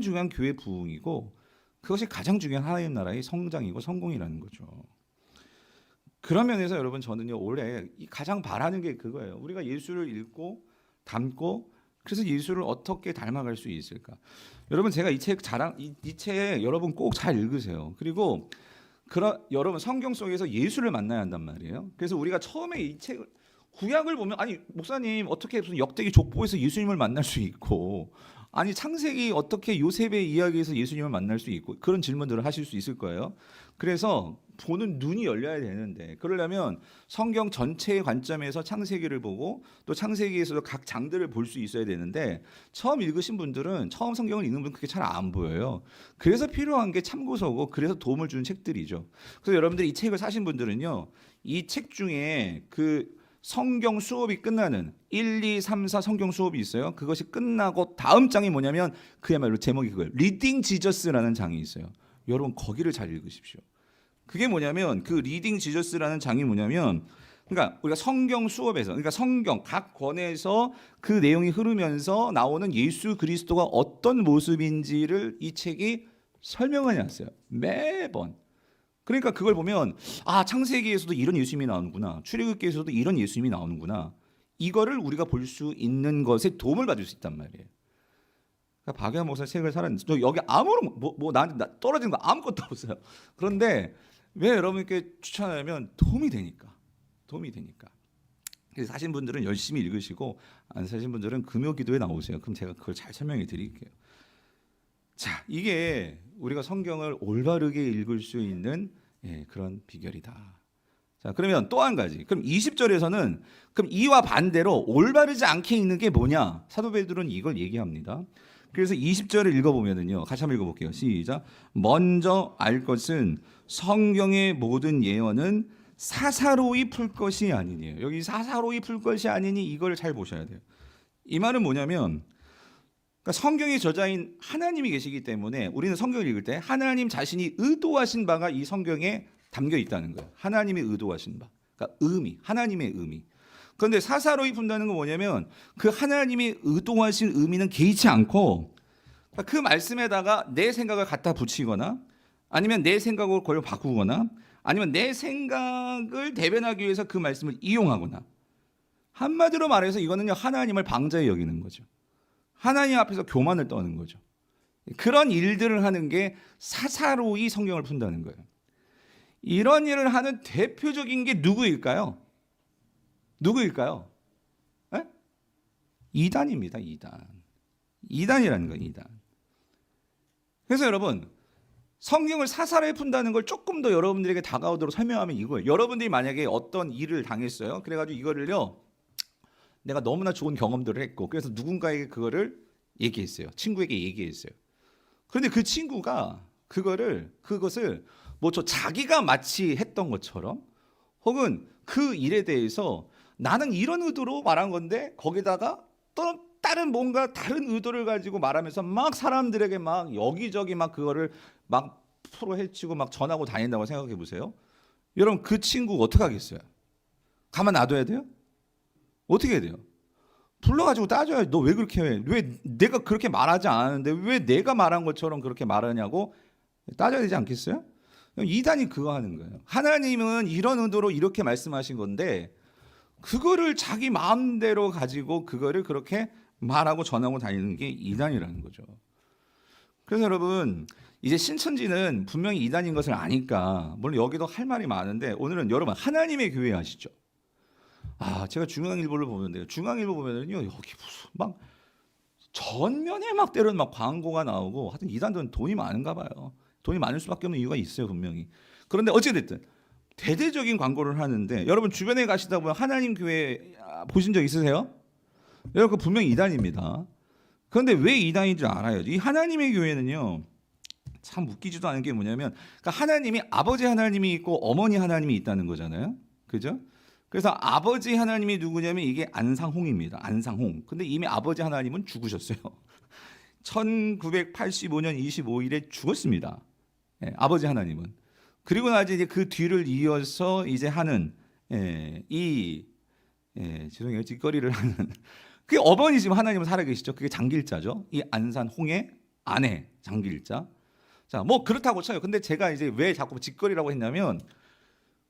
중요한 교회 부흥이고 그것이 가장 중요한 하나님 나라의 성장이고 성공이라는 거죠. 그런 면에서 여러분 저는요 올해 가장 바라는 게 그거예요. 우리가 예수를 읽고 닮고 그래서 예수를 어떻게 닮아갈 수 있을까? 여러분 제가 이 책 여러분 꼭 잘 읽으세요. 그리고 여러분 성경 속에서 예수를 만나야 한단 말이에요. 그래서 우리가 처음에 이 책을 구약을 보면 아니 목사님 어떻게 무슨 역대기 족보에서 예수님을 만날 수 있고 아니 창세기 어떻게 요셉의 이야기에서 예수님을 만날 수 있고 그런 질문들을 하실 수 있을 거예요. 그래서 보는 눈이 열려야 되는데 그러려면 성경 전체의 관점에서 창세기를 보고 또 창세기에서도 각 장들을 볼 수 있어야 되는데 처음 읽으신 분들은 처음 성경을 읽는 분 그게 잘 안 보여요. 그래서 필요한 게 참고서고 그래서 도움을 주는 책들이죠. 그래서 여러분들이 이 책을 사신 분들은요. 이 책 중에 그 성경 수업이 끝나는 1, 2, 3, 4 성경 수업이 있어요. 그것이 끝나고 다음 장이 뭐냐면 그야말로 제목이 그거예요. 리딩 지저스라는 장이 있어요. 여러분 거기를 잘 읽으십시오. 그게 뭐냐면 그 리딩 지저스라는 장이 뭐냐면 그러니까 우리가 성경 수업에서 그러니까 성경 각 권에서 그 내용이 흐르면서 나오는 예수 그리스도가 어떤 모습인지를 이 책이 설명해 놨어요. 매번. 그러니까 그걸 보면 아 창세기에서도 이런 예수님이 나오는구나. 출애굽기에서도 이런 예수님이 나오는구나. 이거를 우리가 볼 수 있는 것에 도움을 받을 수 있단 말이에요. 그러니까 박예환 목사 책을 사놨는데 저 여기 아무런 나한테 떨어지는 거 아무것도 없어요. 그런데 왜 여러분께 추천하냐면 도움이 되니까. 그래서 사신 분들은 열심히 읽으시고 안 사신 분들은 금요 기도에 나오세요. 그럼 제가 그걸 잘 설명해 드릴게요. 자, 이게 우리가 성경을 올바르게 읽을 수 있는 그런 비결이다. 자, 그러면 또 한 가지. 그럼 20절에서는 그럼 이와 반대로 올바르지 않게 읽는 게 뭐냐? 사도 베드로는 이걸 얘기합니다. 그래서 20절을 읽어보면은요. 같이 한번 읽어볼게요. 시작. 먼저 알 것은 성경의 모든 예언은 사사로이 풀 것이 아니니에요. 여기 사사로이 풀 것이 아니니 이걸 잘 보셔야 돼요. 이 말은 뭐냐면 그러니까 성경의 저자인 하나님이 계시기 때문에 우리는 성경을 읽을 때 하나님 자신이 의도하신 바가 이 성경에 담겨 있다는 거예요. 하나님이 의도하신 바. 그러니까 의미, 하나님의 의미. 그런데 사사로이 푼다는 건 뭐냐면 그 하나님이 의도하신 의미는 개의치 않고 그 말씀에다가 내 생각을 갖다 붙이거나 아니면 내 생각을 그걸 바꾸거나 아니면 내 생각을 대변하기 위해서 그 말씀을 이용하거나 한마디로 말해서 이거는요 하나님을 방자히 여기는 거죠. 하나님 앞에서 교만을 떠는 거죠. 그런 일들을 하는 게 사사로이 성경을 푼다는 거예요. 이런 일을 하는 대표적인 게 누구일까요? 에? 이단입니다. 이단이라는 거예요. 이단. 그래서 여러분 성경을 사사로이 푼다는 걸 조금 더 여러분들에게 다가오도록 설명하면 이거예요. 여러분들이 만약에 어떤 일을 당했어요. 그래가지고 이거를요 내가 너무나 좋은 경험들을 했고 그래서 누군가에게 그거를 얘기했어요. 친구에게 얘기했어요. 그런데 그 친구가 그것을 자기가 마치 했던 것처럼 혹은 그 일에 대해서 나는 이런 의도로 말한 건데 거기다가 또 다른 뭔가 다른 의도를 가지고 말하면서 막 사람들에게 막 여기저기 막 그거를 막 풀어 헤치고 막 전하고 다닌다고 생각해 보세요. 여러분 그 친구 어떻게 하겠어요? 가만 놔둬야 돼요? 어떻게 해야 돼요? 불러가지고 따져야 너 왜 그렇게 해? 왜 내가 그렇게 말하지 않았는데 왜 내가 말한 것처럼 그렇게 말하냐고 따져야 되지 않겠어요? 이단이 그거 하는 거예요. 하나님은 이런 의도로 이렇게 말씀하신 건데 그거를 자기 마음대로 가지고 그거를 그렇게 말하고 전하고 다니는 게 이단이라는 거죠. 그래서 여러분 이제 신천지는 분명히 이단인 것을 아니까 물론 여기도 할 말이 많은데 오늘은 여러분 하나님의 교회 아시죠? 제가 중앙일보를 보는데요. 중앙일보 보면은요 여기 무슨 막 전면에 막 때로는 막 광고가 나오고 하여튼 이단들은 돈이 많은가 봐요. 돈이 많을 수밖에 없는 이유가 있어요 분명히. 그런데 어찌됐든 대대적인 광고를 하는데 여러분 주변에 가시다 보면 하나님 교회 보신 적 있으세요? 여러분 그 분명히 이단입니다. 그런데 왜 이단인 줄 알아요? 이 하나님의 교회는요 참 웃기지도 않은 게 뭐냐면 그러니까 하나님이 아버지 하나님이 있고 어머니 하나님이 있다는 거잖아요. 그죠? 그래서 아버지 하나님이 누구냐면 이게 안상홍입니다. 안상홍. 근데 이미 아버지 하나님은 죽으셨어요. 1985년 25일에 죽었습니다. 예, 아버지 하나님은. 그리고 나서 이제 그 뒤를 이어서 이제 하는 죄송해요. 뒷거리를 하는 그게 어머니 지금 하나님은 살아계시죠. 그게 장길자죠. 이 안산홍의 아내 장길자. 자, 뭐 그렇다고 쳐요. 근데 제가 이제 왜 자꾸 뒷거리라고 했냐면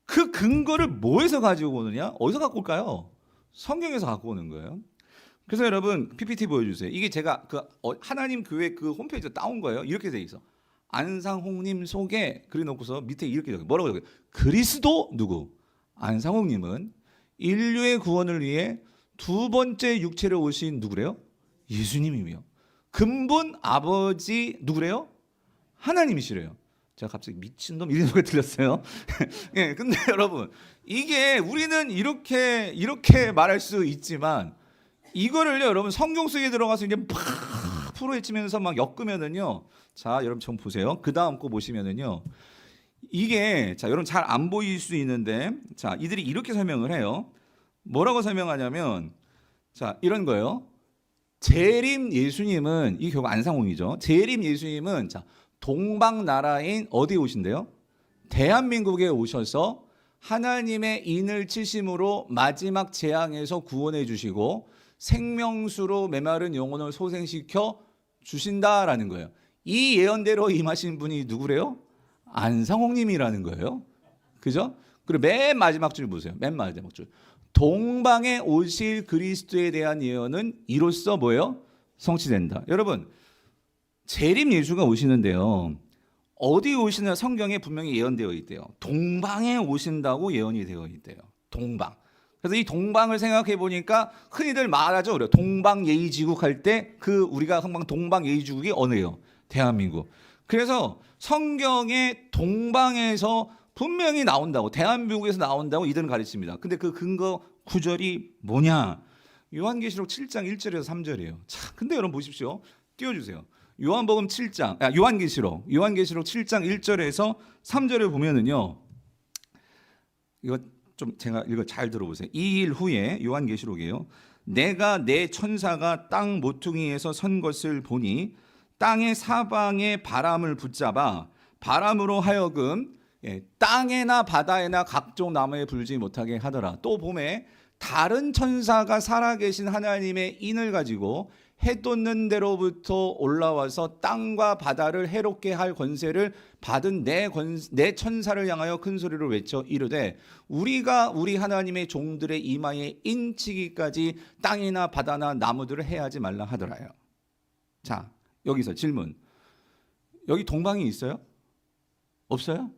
그 근거를 뭐에서 가지고 오느냐? 어디서 갖고 올까요? 성경에서 갖고 오는 거예요. 그래서 여러분 PPT 보여주세요. 이게 제가 그 하나님 교회 그 홈페이지에 따온 거예요. 이렇게 돼 있어. 안상홍님 소개 그려놓고서 밑에 이렇게 적어요. 뭐라고 적어요? 그리스도 누구? 안상홍님은 인류의 구원을 위해 두 번째 육체로 오신 누구래요? 예수님이며 근본 아버지 누구래요? 하나님이시래요. 제가 갑자기 미친놈 이런 소리가 들렸어요. 예, 근데 여러분 이게 우리는 이렇게 말할 수 있지만 이거를요 여러분 성경 속에 들어가서 이제 막 풀어헤치면서 막 엮으면은요. 자 여러분 좀 보세요. 그 다음 거 보시면은요. 이게 자 여러분 잘 안 보일 수 있는데 자 이들이 이렇게 설명을 해요. 뭐라고 설명하냐면 자 이런 거예요. 재림 예수님은 이 결국 안상홍이죠. 재림 예수님은 자 동방 나라인 어디에 오신대요? 대한민국에 오셔서 하나님의 인을 치심으로 마지막 재앙에서 구원해 주시고 생명수로 메마른 영혼을 소생시켜 주신다라는 거예요. 이 예언대로 임하신 분이 누구래요? 안상홍님이라는 거예요. 그죠? 그리고 맨 마지막 줄 보세요. 맨 마지막 줄. 동방에 오실 그리스도에 대한 예언은 이로써 뭐예요? 성취된다. 여러분 재림 예수가 오시는데요. 어디 오시나 성경에 분명히 예언되어 있대요. 동방에 오신다고 예언이 되어 있대요. 동방. 그래서 이 동방을 생각해 보니까 흔히들 말하죠. 그래요. 동방 예의지국 할 때 그 우리가 항상 동방 예의지국이 어느요? 대한민국. 그래서 성경에 동방에서 분명히 나온다고 대한민국에서 나온다고 이들은 가르칩니다. 근데 그 근거 구절이 뭐냐? 요한계시록 7장 1절에서 3절이에요. 자, 근데 여러분 보십시오. 띄워주세요. 요한복음 7장, 요한계시록 7장 1절에서 3절을 보면은요. 이거 좀 제가 이거 잘 들어보세요. 2일 후에 요한계시록이에요. 내가 내 천사가 땅 모퉁이에서 선 것을 보니 땅의 사방에 바람을 붙잡아 바람으로 하여금 땅에나 바다에나 각종 나무에 불지 못하게 하더라. 또 봄에 다른 천사가 살아계신 하나님의 인을 가지고 해 돋는 데로부터 올라와서 땅과 바다를 해롭게 할 권세를 받은 내 천사를 향하여 큰 소리로 외쳐 이르되 우리가 우리 하나님의 종들의 이마에 인치기까지 땅이나 바다나 나무들을 해하지 말라 하더라요. 자 여기서 질문. 여기 동방이 있어요? 없어요?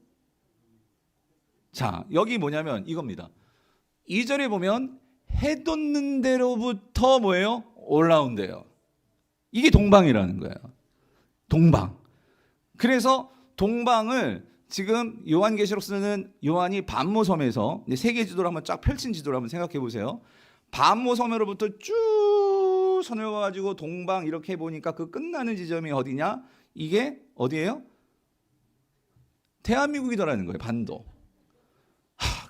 자 여기 뭐냐면 이겁니다. 2절에 보면 해 돋는 데로부터 뭐예요? 올라온대요. 이게 동방이라는 거예요. 동방. 그래서 동방을 지금 요한계시록 쓰는 요한이 반모섬에서 세계 지도를 한번 쫙 펼친 지도를 한번 생각해 보세요. 반모섬으로부터 쭉 선을 가지고 동방 이렇게 보니까 그 끝나는 지점이 어디냐? 이게 어디예요? 대한민국이더라는 거예요. 반도.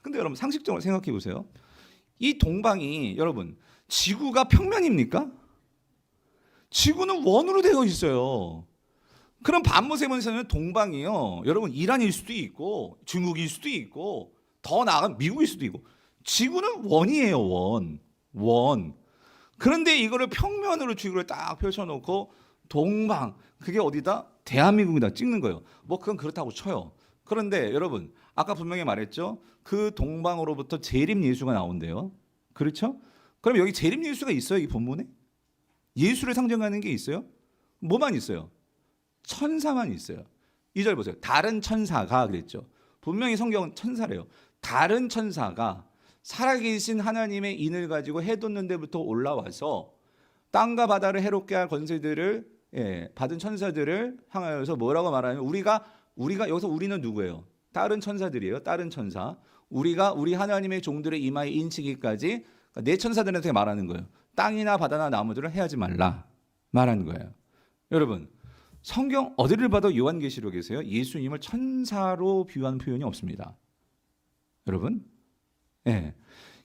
근데 여러분 상식적으로 생각해 보세요. 이 동방이 여러분 지구가 평면입니까? 지구는 원으로 되어 있어요. 그럼 반모섬에서는 동방이요. 여러분 이란일 수도 있고 중국일 수도 있고 더 나아가면 미국일 수도 있고 지구는 원이에요. 원. 그런데 이거를 평면으로 지구를 딱 펼쳐놓고 동방 그게 어디다? 대한민국이다 찍는 거예요. 뭐 그건 그렇다고 쳐요. 그런데 여러분 아까 분명히 말했죠. 그 동방으로부터 재림 예수가 나온대요. 그렇죠? 그럼 여기 재림 예수가 있어요? 이 본문에? 예수를 상징하는 게 있어요? 뭐만 있어요? 천사만 있어요. 2절 보세요. 다른 천사가 그랬죠. 분명히 성경은 천사래요. 다른 천사가 살아계신 하나님의 인을 가지고 해 돋는 데부터 올라와서 땅과 바다를 해롭게 할 권세들을 받은 천사들을 향하여서 뭐라고 말하냐면 우리가 여기서 우리는 누구예요? 다른 천사들이에요. 다른 천사. 우리가 우리 하나님의 종들의 이마에 인치기까지 내 천사들한테 말하는 거예요. 땅이나 바다나 나무들을 해하지 말라 말하는 거예요. 여러분, 성경 어디를 봐도 요한계시록에서요, 예수님을 천사로 비유한 표현이 없습니다. 여러분,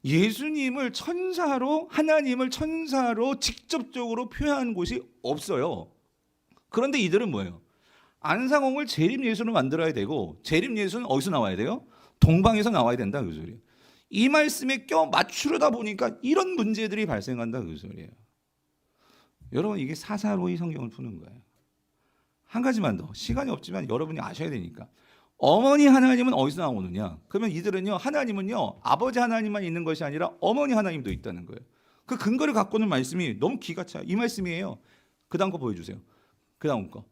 예수님을 천사로, 하나님을 천사로 직접적으로 표현한 곳이 없어요. 그런데 이들은 뭐예요? 안상홍을 재림 예수로 만들어야 되고, 재림 예수는 어디서 나와야 돼요? 동방에서 나와야 된다, 그 소리예요. 이 말씀에 껴 맞추려다 보니까 이런 문제들이 발생한다, 그 소리예요. 여러분, 이게 사사로이 성경을 푸는 거예요. 한 가지만 더, 시간이 없지만 여러분이 아셔야 되니까. 어머니 하나님은 어디서 나오느냐? 그러면 이들은요, 하나님은요, 아버지 하나님만 있는 것이 아니라 어머니 하나님도 있다는 거예요. 그 근거를 갖고는 말씀이 너무 기가 차요. 이 말씀이에요. 그 다음 거 보여주세요. 그 다음 거.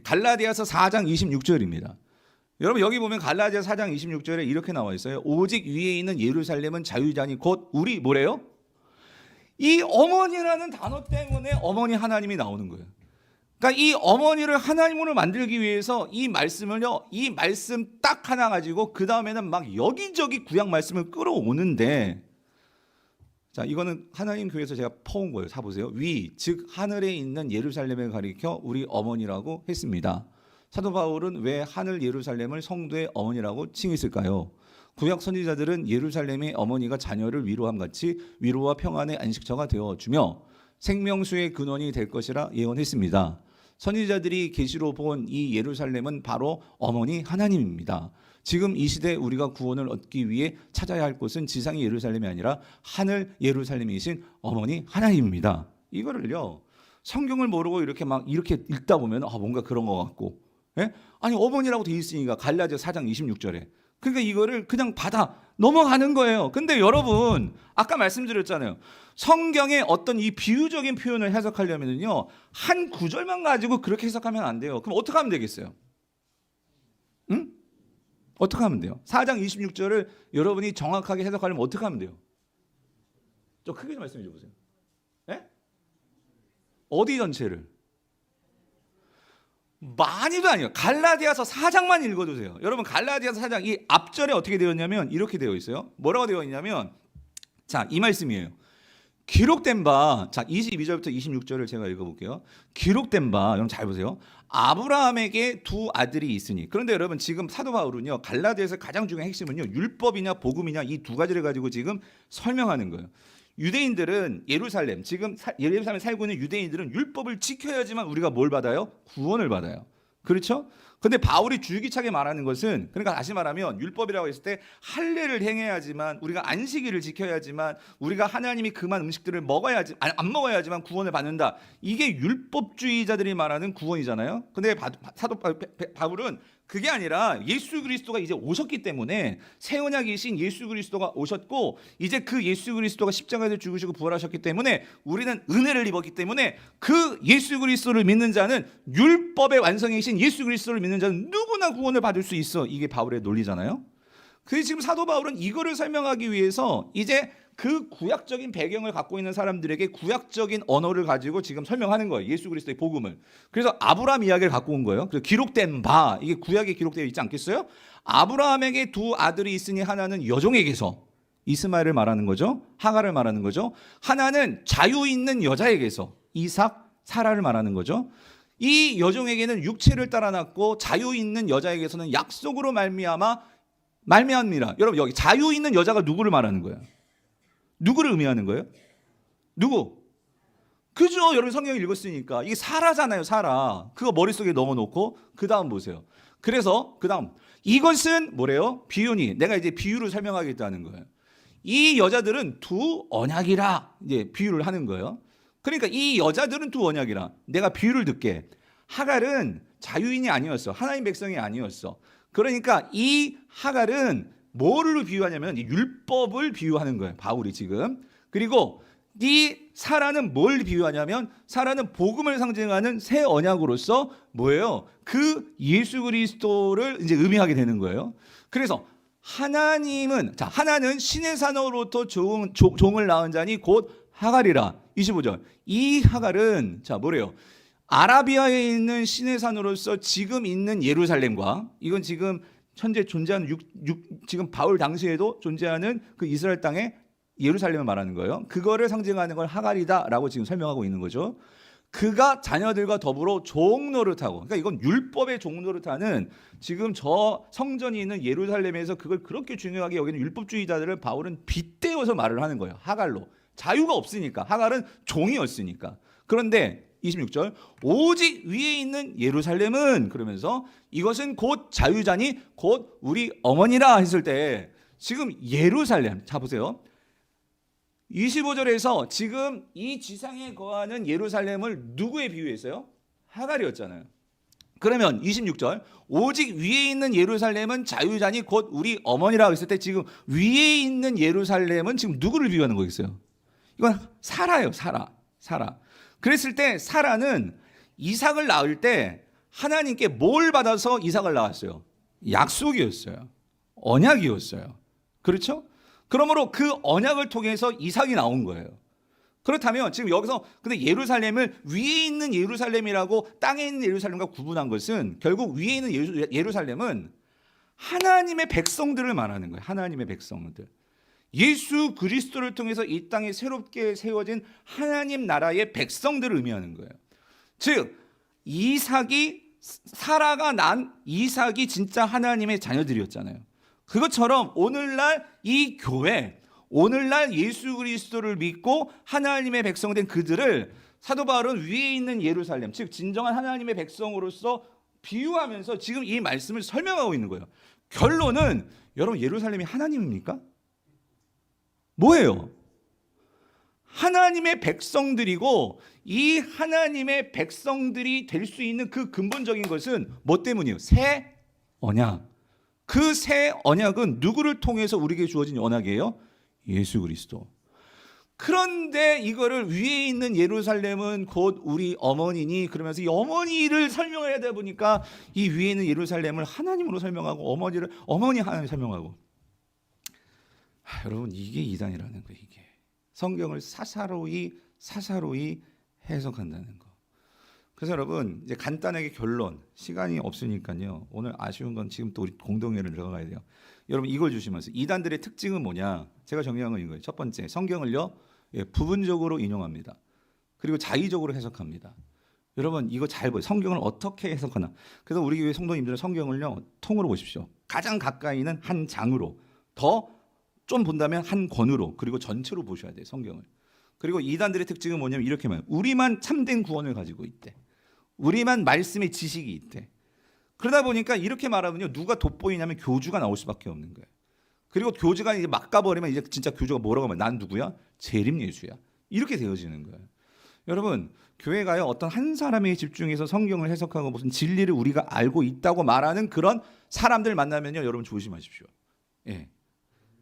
갈라디아서 4장 26절입니다. 여러분, 여기 보면 갈라디아서 4장 26절에 이렇게 나와 있어요. 오직 위에 있는 예루살렘은 자유자니 곧 우리 뭐래요? 이 어머니라는 단어 때문에 어머니 하나님이 나오는 거예요. 그러니까 이 어머니를 하나님으로 만들기 위해서 이 말씀을요, 이 말씀 딱 하나 가지고 그 다음에는 막 여기저기 구약 말씀을 끌어오는데, 자, 이거는 하나님 교회에서 제가 퍼온 거예요. 사보세요. 위, 즉 하늘에 있는 예루살렘을 가리켜 우리 어머니라고 했습니다. 사도 바울은 왜 하늘 예루살렘을 성도의 어머니라고 칭했을까요? 구약 선지자들은 예루살렘의 어머니가 자녀를 위로함 같이 위로와 평안의 안식처가 되어주며 생명수의 근원이 될 것이라 예언했습니다. 선지자들이 계시로 본 이 예루살렘은 바로 어머니 하나님입니다. 지금 이 시대 우리가 구원을 얻기 위해 찾아야 할 곳은 지상의 예루살렘이 아니라 하늘 예루살렘이신 어머니 하나님입니다. 이거를요, 성경을 모르고 이렇게 읽다 보면 뭔가 그런 것 같고, 아니 어머니라고 돼 있으니까 갈라디아 4장 26절에, 그러니까 이거를 그냥 받아 넘어가는 거예요. 근데 여러분, 아까 말씀드렸잖아요. 성경의 어떤 이 비유적인 표현을 해석하려면요, 한 구절만 가지고 그렇게 해석하면 안 돼요. 그럼 어떻게 하면 되겠어요? 응? 어떻게 하면 돼요? 4장 26절을 여러분이 정확하게 해석하려면 어떻게 하면 돼요? 좀 크게 좀 말씀해 주세요. 어디 전체를? 많이도 아니에요. 갈라디아서 4장만 읽어두세요. 여러분, 갈라디아서 4장 이 앞절에 어떻게 되었냐면 이렇게 되어 있어요. 뭐라고 되어 있냐면, 자, 이 말씀이에요. 기록된 바, 자, 22절부터 26절을 제가 읽어볼게요. 기록된 바, 여러분 잘 보세요. 아브라함에게 두 아들이 있으니. 그런데 여러분, 지금 사도 바울은요, 갈라디아에서 가장 중요한 핵심은요, 율법이냐 복음이냐 이 두 가지를 가지고 지금 설명하는 거예요. 유대인들은 예루살렘, 지금 예루살렘에 살고 있는 유대인들은 율법을 지켜야지만 우리가 뭘 받아요? 구원을 받아요. 그렇죠? 근데 바울이 줄기차게 말하는 것은, 그러니까 다시 말하면 율법이라고 했을 때 할례를 행해야지만, 우리가 안식일을 지켜야지만, 우리가 하나님이 금한 음식들을 먹어야지, 안 먹어야지만 구원을 받는다. 이게 율법주의자들이 말하는 구원이잖아요. 근데 사도 바울은 그게 아니라 예수 그리스도가 이제 오셨기 때문에, 새 언약이신 예수 그리스도가 오셨고, 이제 그 예수 그리스도가 십자가에서 죽으시고 부활하셨기 때문에 우리는 은혜를 입었기 때문에, 그 예수 그리스도를 믿는 자는, 율법의 완성이신 예수 그리스도를 믿는 자는 누구나 구원을 받을 수 있어. 이게 바울의 논리잖아요. 그래서 지금 사도 바울은 이거를 설명하기 위해서 이제 그 구약적인 배경을 갖고 있는 사람들에게 구약적인 언어를 가지고 지금 설명하는 거예요. 예수 그리스도의 복음을. 그래서 아브라함 이야기를 갖고 온 거예요. 그래서 기록된 바, 이게 구약에 기록되어 있지 않겠어요? 아브라함에게 두 아들이 있으니 하나는 여종에게서, 이스마엘을 말하는 거죠. 하갈을 말하는 거죠. 하나는 자유 있는 여자에게서, 이삭, 사라를 말하는 거죠. 이 여종에게는 육체를 따라 낳고 자유 있는 여자에게서는 약속으로 말미암니라. 여러분, 여기 자유 있는 여자가 누구를 말하는 거예요? 누구를 의미하는 거예요? 누구? 그죠? 여러분, 성경 읽었으니까 이게 사라잖아요. 사라. 그거 머릿속에 넣어놓고 그 다음 보세요. 그래서 그 다음, 이것은 뭐래요? 비유니. 내가 이제 비유를 설명하겠다는 거예요. 이 여자들은 두 언약이라 이제 비유를 하는 거예요. 그러니까 이 여자들은 두 언약이라. 내가 비유를 듣게. 하갈은 자유인이 아니었어. 하나님 백성이 아니었어. 그러니까 이 하갈은 뭐를 비유하냐면 율법을 비유하는 거예요. 바울이 지금. 그리고 이 사라는 뭘 비유하냐면, 사라는 복음을 상징하는 새 언약으로서 뭐예요? 그 예수 그리스도를 이제 의미하게 되는 거예요. 그래서 하나님은, 자, 하나는 신의 산으로부터 종을 낳은 자니 곧 하갈이라. 25절. 이 하갈은, 자, 뭐래요? 아라비아에 있는 시내산으로서 지금 있는 예루살렘과 이건 지금 현재 존재하는 지금 바울 당시에도 존재하는 그 이스라엘 땅의 예루살렘을 말하는 거예요. 그거를 상징하는 걸 하갈이다라고 지금 설명하고 있는 거죠. 그가 자녀들과 더불어 종노릇하고, 그러니까 이건 율법의 종노릇하는 지금 저 성전이 있는 예루살렘에서 그걸 그렇게 중요하게 여기는 율법주의자들을 바울은 빗대어서 말을 하는 거예요. 하갈로. 자유가 없으니까. 하갈은 종이었으니까. 그런데 26절 오직 위에 있는 예루살렘은 그러면서 이것은 곧 자유자니 곧 우리 어머니라 했을 때 지금 예루살렘 자 보세요. 25절에서 지금 이 지상에 거하는 예루살렘을 누구에 비유했어요? 하갈이었잖아요. 그러면 26절 오직 위에 있는 예루살렘은 자유자니 곧 우리 어머니라고 했을 때 지금 위에 있는 예루살렘은 지금 누구를 비유하는 거겠어요? 이건 사라예요. 사라. 그랬을 때 사라는 이삭을 낳을 때 하나님께 뭘 받아서 이삭을 낳았어요? 약속이었어요. 언약이었어요. 그렇죠? 그러므로 그 언약을 통해서 이삭이 나온 거예요. 그렇다면 지금 여기서 근데 예루살렘을 위에 있는 예루살렘이라고 땅에 있는 예루살렘과 구분한 것은 결국 위에 있는 예루살렘은 하나님의 백성들을 말하는 거예요. 하나님의 백성들. 예수 그리스도를 통해서 이 땅에 새롭게 세워진 하나님 나라의 백성들을 의미하는 거예요. 즉 사라가 난 이삭이 진짜 하나님의 자녀들이었잖아요. 그것처럼 오늘날 이 교회, 오늘날 예수 그리스도를 믿고 하나님의 백성 된 그들을 사도 바울은 위에 있는 예루살렘, 즉 진정한 하나님의 백성으로서 비유하면서 지금 이 말씀을 설명하고 있는 거예요. 결론은 여러분 예루살렘이 하나님입니까? 뭐예요? 하나님의 백성들이고 이 하나님의 백성들이 될 수 있는 그 근본적인 것은 뭐 때문이에요? 새 언약. 그 새 언약은 누구를 통해서 우리에게 주어진 언약이에요? 예수 그리스도. 그런데 이거를 위에 있는 예루살렘은 곧 우리 어머니니 그러면서 이 어머니를 설명해야 되다 보니까 이 위에 있는 예루살렘을 하나님으로 설명하고 어머니를 어머니 하나님 설명하고 여러분 이게 이단이라는 거예요. 이게 성경을 사사로이 해석한다는 거. 그래서 여러분 이제 간단하게 결론 시간이 없으니까요. 오늘 아쉬운 건 지금 또 우리 공동회를 들어가야 돼요. 여러분 이걸 조심하세요. 이단들의 특징은 뭐냐? 제가 정리한 건 이거예요. 첫 번째 성경을요 부분적으로 인용합니다. 그리고 자의적으로 해석합니다. 여러분 이거 잘 보세요. 성경을 어떻게 해석하나? 그래서 우리 교회 성도님들은 성경을요 통으로 보십시오. 가장 가까이는 한 장으로 더 좀 본다면 한 권으로 그리고 전체로 보셔야 돼요. 성경을. 그리고 이단들의 특징은 뭐냐면 이렇게 말해요. 우리만 참된 구원을 가지고 있대. 우리만 말씀의 지식이 있대. 그러다 보니까 이렇게 말하면요 누가 돋보이냐면 교주가 나올 수밖에 없는 거예요. 그리고 교주가 이제 막 가버리면 이제 진짜 교주가 뭐라고 하면 난 누구야? 재림 예수야. 이렇게 되어지는 거예요. 여러분 교회가요 어떤 한 사람에 집중해서 성경을 해석하고 무슨 진리를 우리가 알고 있다고 말하는 그런 사람들 만나면요 여러분 조심하십시오. 예.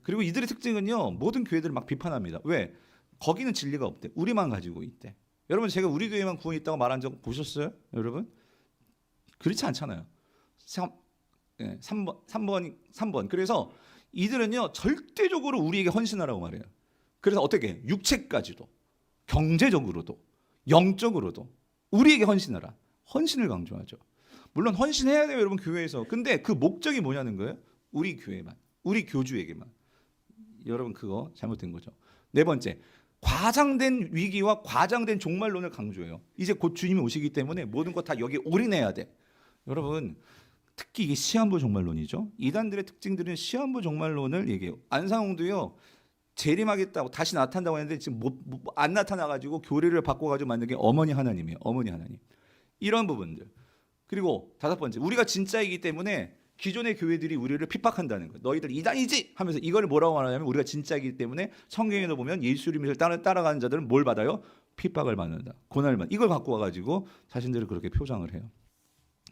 그리고 이들의 특징은요 모든 교회들을 막 비판합니다. 왜? 거기는 진리가 없대. 우리만 가지고 있대. 여러분 제가 우리 교회만 구원이 있다고 말한 적 보셨어요? 여러분? 그렇지 않잖아요. 3번. 그래서 이들은요 절대적으로 우리에게 헌신하라고 말해요. 그래서 어떻게? 육체까지도, 경제적으로도, 영적으로도 우리에게 헌신하라. 헌신을 강조하죠. 물론 헌신해야 돼요, 여러분 교회에서. 근데 그 목적이 뭐냐는 거예요. 우리 교회만, 우리 교주에게만. 여러분 그거 잘못된 거죠. 네 번째, 과장된 위기와 과장된 종말론을 강조해요. 이제 곧 주님이 오시기 때문에 모든 것 다 여기에 올인해야 돼. 여러분 특히 이게 시한부 종말론이죠. 이단들의 특징들은 시한부 종말론을 얘기해요. 안상홍도요 재림하겠다고 다시 나타난다고 했는데 지금 안 나타나가지고 교리를 바꿔가지고 만든 게 어머니 하나님이에요. 어머니 하나님. 이런 부분들. 그리고 다섯 번째, 우리가 진짜이기 때문에 기존의 교회들이 우리를 핍박한다는 거예요. 너희들 이단이지 하면서 이걸 뭐라고 말하냐면 우리가 진짜이기 때문에 성경에도 보면 예수님을 따라가는 자들은 뭘 받아요? 핍박을 받는다. 고난을 받는다. 이걸 갖고 와가지고 자신들을 그렇게 표장을 해요.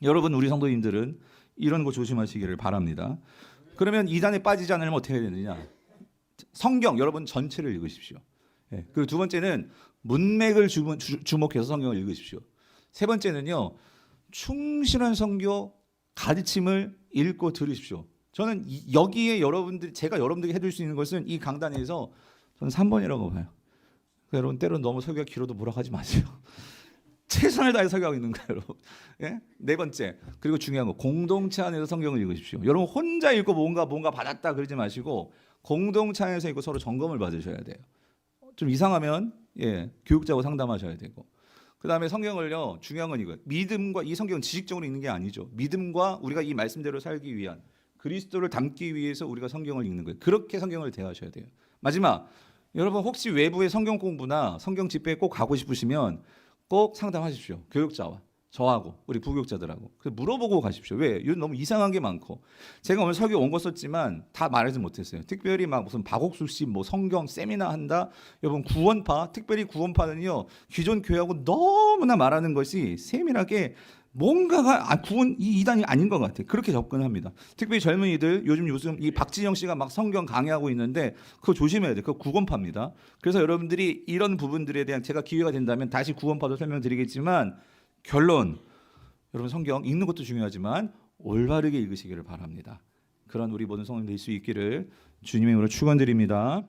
여러분 우리 성도님들은 이런 거 조심하시기를 바랍니다. 그러면 이단에 빠지지 않으려면 어떻게 해야 되느냐? 성경 여러분 전체를 읽으십시오. 예. 그리고 두 번째는 문맥을 주목해서 성경을 읽으십시오. 세 번째는요 충실한 선교 가르침을 읽고 들으십시오. 저는 여기에 제가 여러분들에게 해줄 수 있는 것은 이 강단에서 저는 3번이라고 봐요. 여러분 때로는 너무 설교가 길어도 뭐라고 하지 마세요. 최선을 다해 설교하고 있는 거예요, 여러분. 예? 네 번째, 그리고 중요한 거, 공동체 안에서 성경을 읽으십시오. 여러분 혼자 읽고 뭔가 받았다 그러지 마시고 공동체 안에서 읽고 서로 점검을 받으셔야 돼요. 좀 이상하면 교육자하고 상담하셔야 되고. 그다음에 성경을요, 중요한 건 이거예요. 믿음과, 이 성경은 지식적으로 읽는 게 아니죠. 믿음과 우리가 이 말씀대로 살기 위한, 그리스도를 담기 위해서 우리가 성경을 읽는 거예요. 그렇게 성경을 대하셔야 돼요. 마지막, 여러분 혹시 외부의 성경 공부나 성경 집회에 꼭 가고 싶으시면 꼭 상담하십시오. 교육자와 저하고 우리 부교육자들하고 물어보고 가십시오. 왜? 요즘 너무 이상한 게 많고, 제가 오늘 설교 온 거 썼지만 다 말하지 못했어요. 특별히 막 무슨 박옥수 씨 뭐 성경 세미나 한다. 여러분 구원파, 특별히 구원파는요, 기존 교회하고 너무나 말하는 것이 세밀하게 뭔가가 구원 이 이단이 아닌 것 같아. 그렇게 접근합니다. 특별히 젊은이들 요즘 이 박진영 씨가 막 성경 강의하고 있는데 그거 조심해야 돼. 그거 구원파입니다. 그래서 여러분들이 이런 부분들에 대한, 제가 기회가 된다면 다시 구원파도 설명드리겠지만, 결론, 여러분 성경 읽는 것도 중요하지만 올바르게 읽으시기를 바랍니다. 그런 우리 모든 성도들 될 수 있기를 주님의 이름으로 축원드립니다.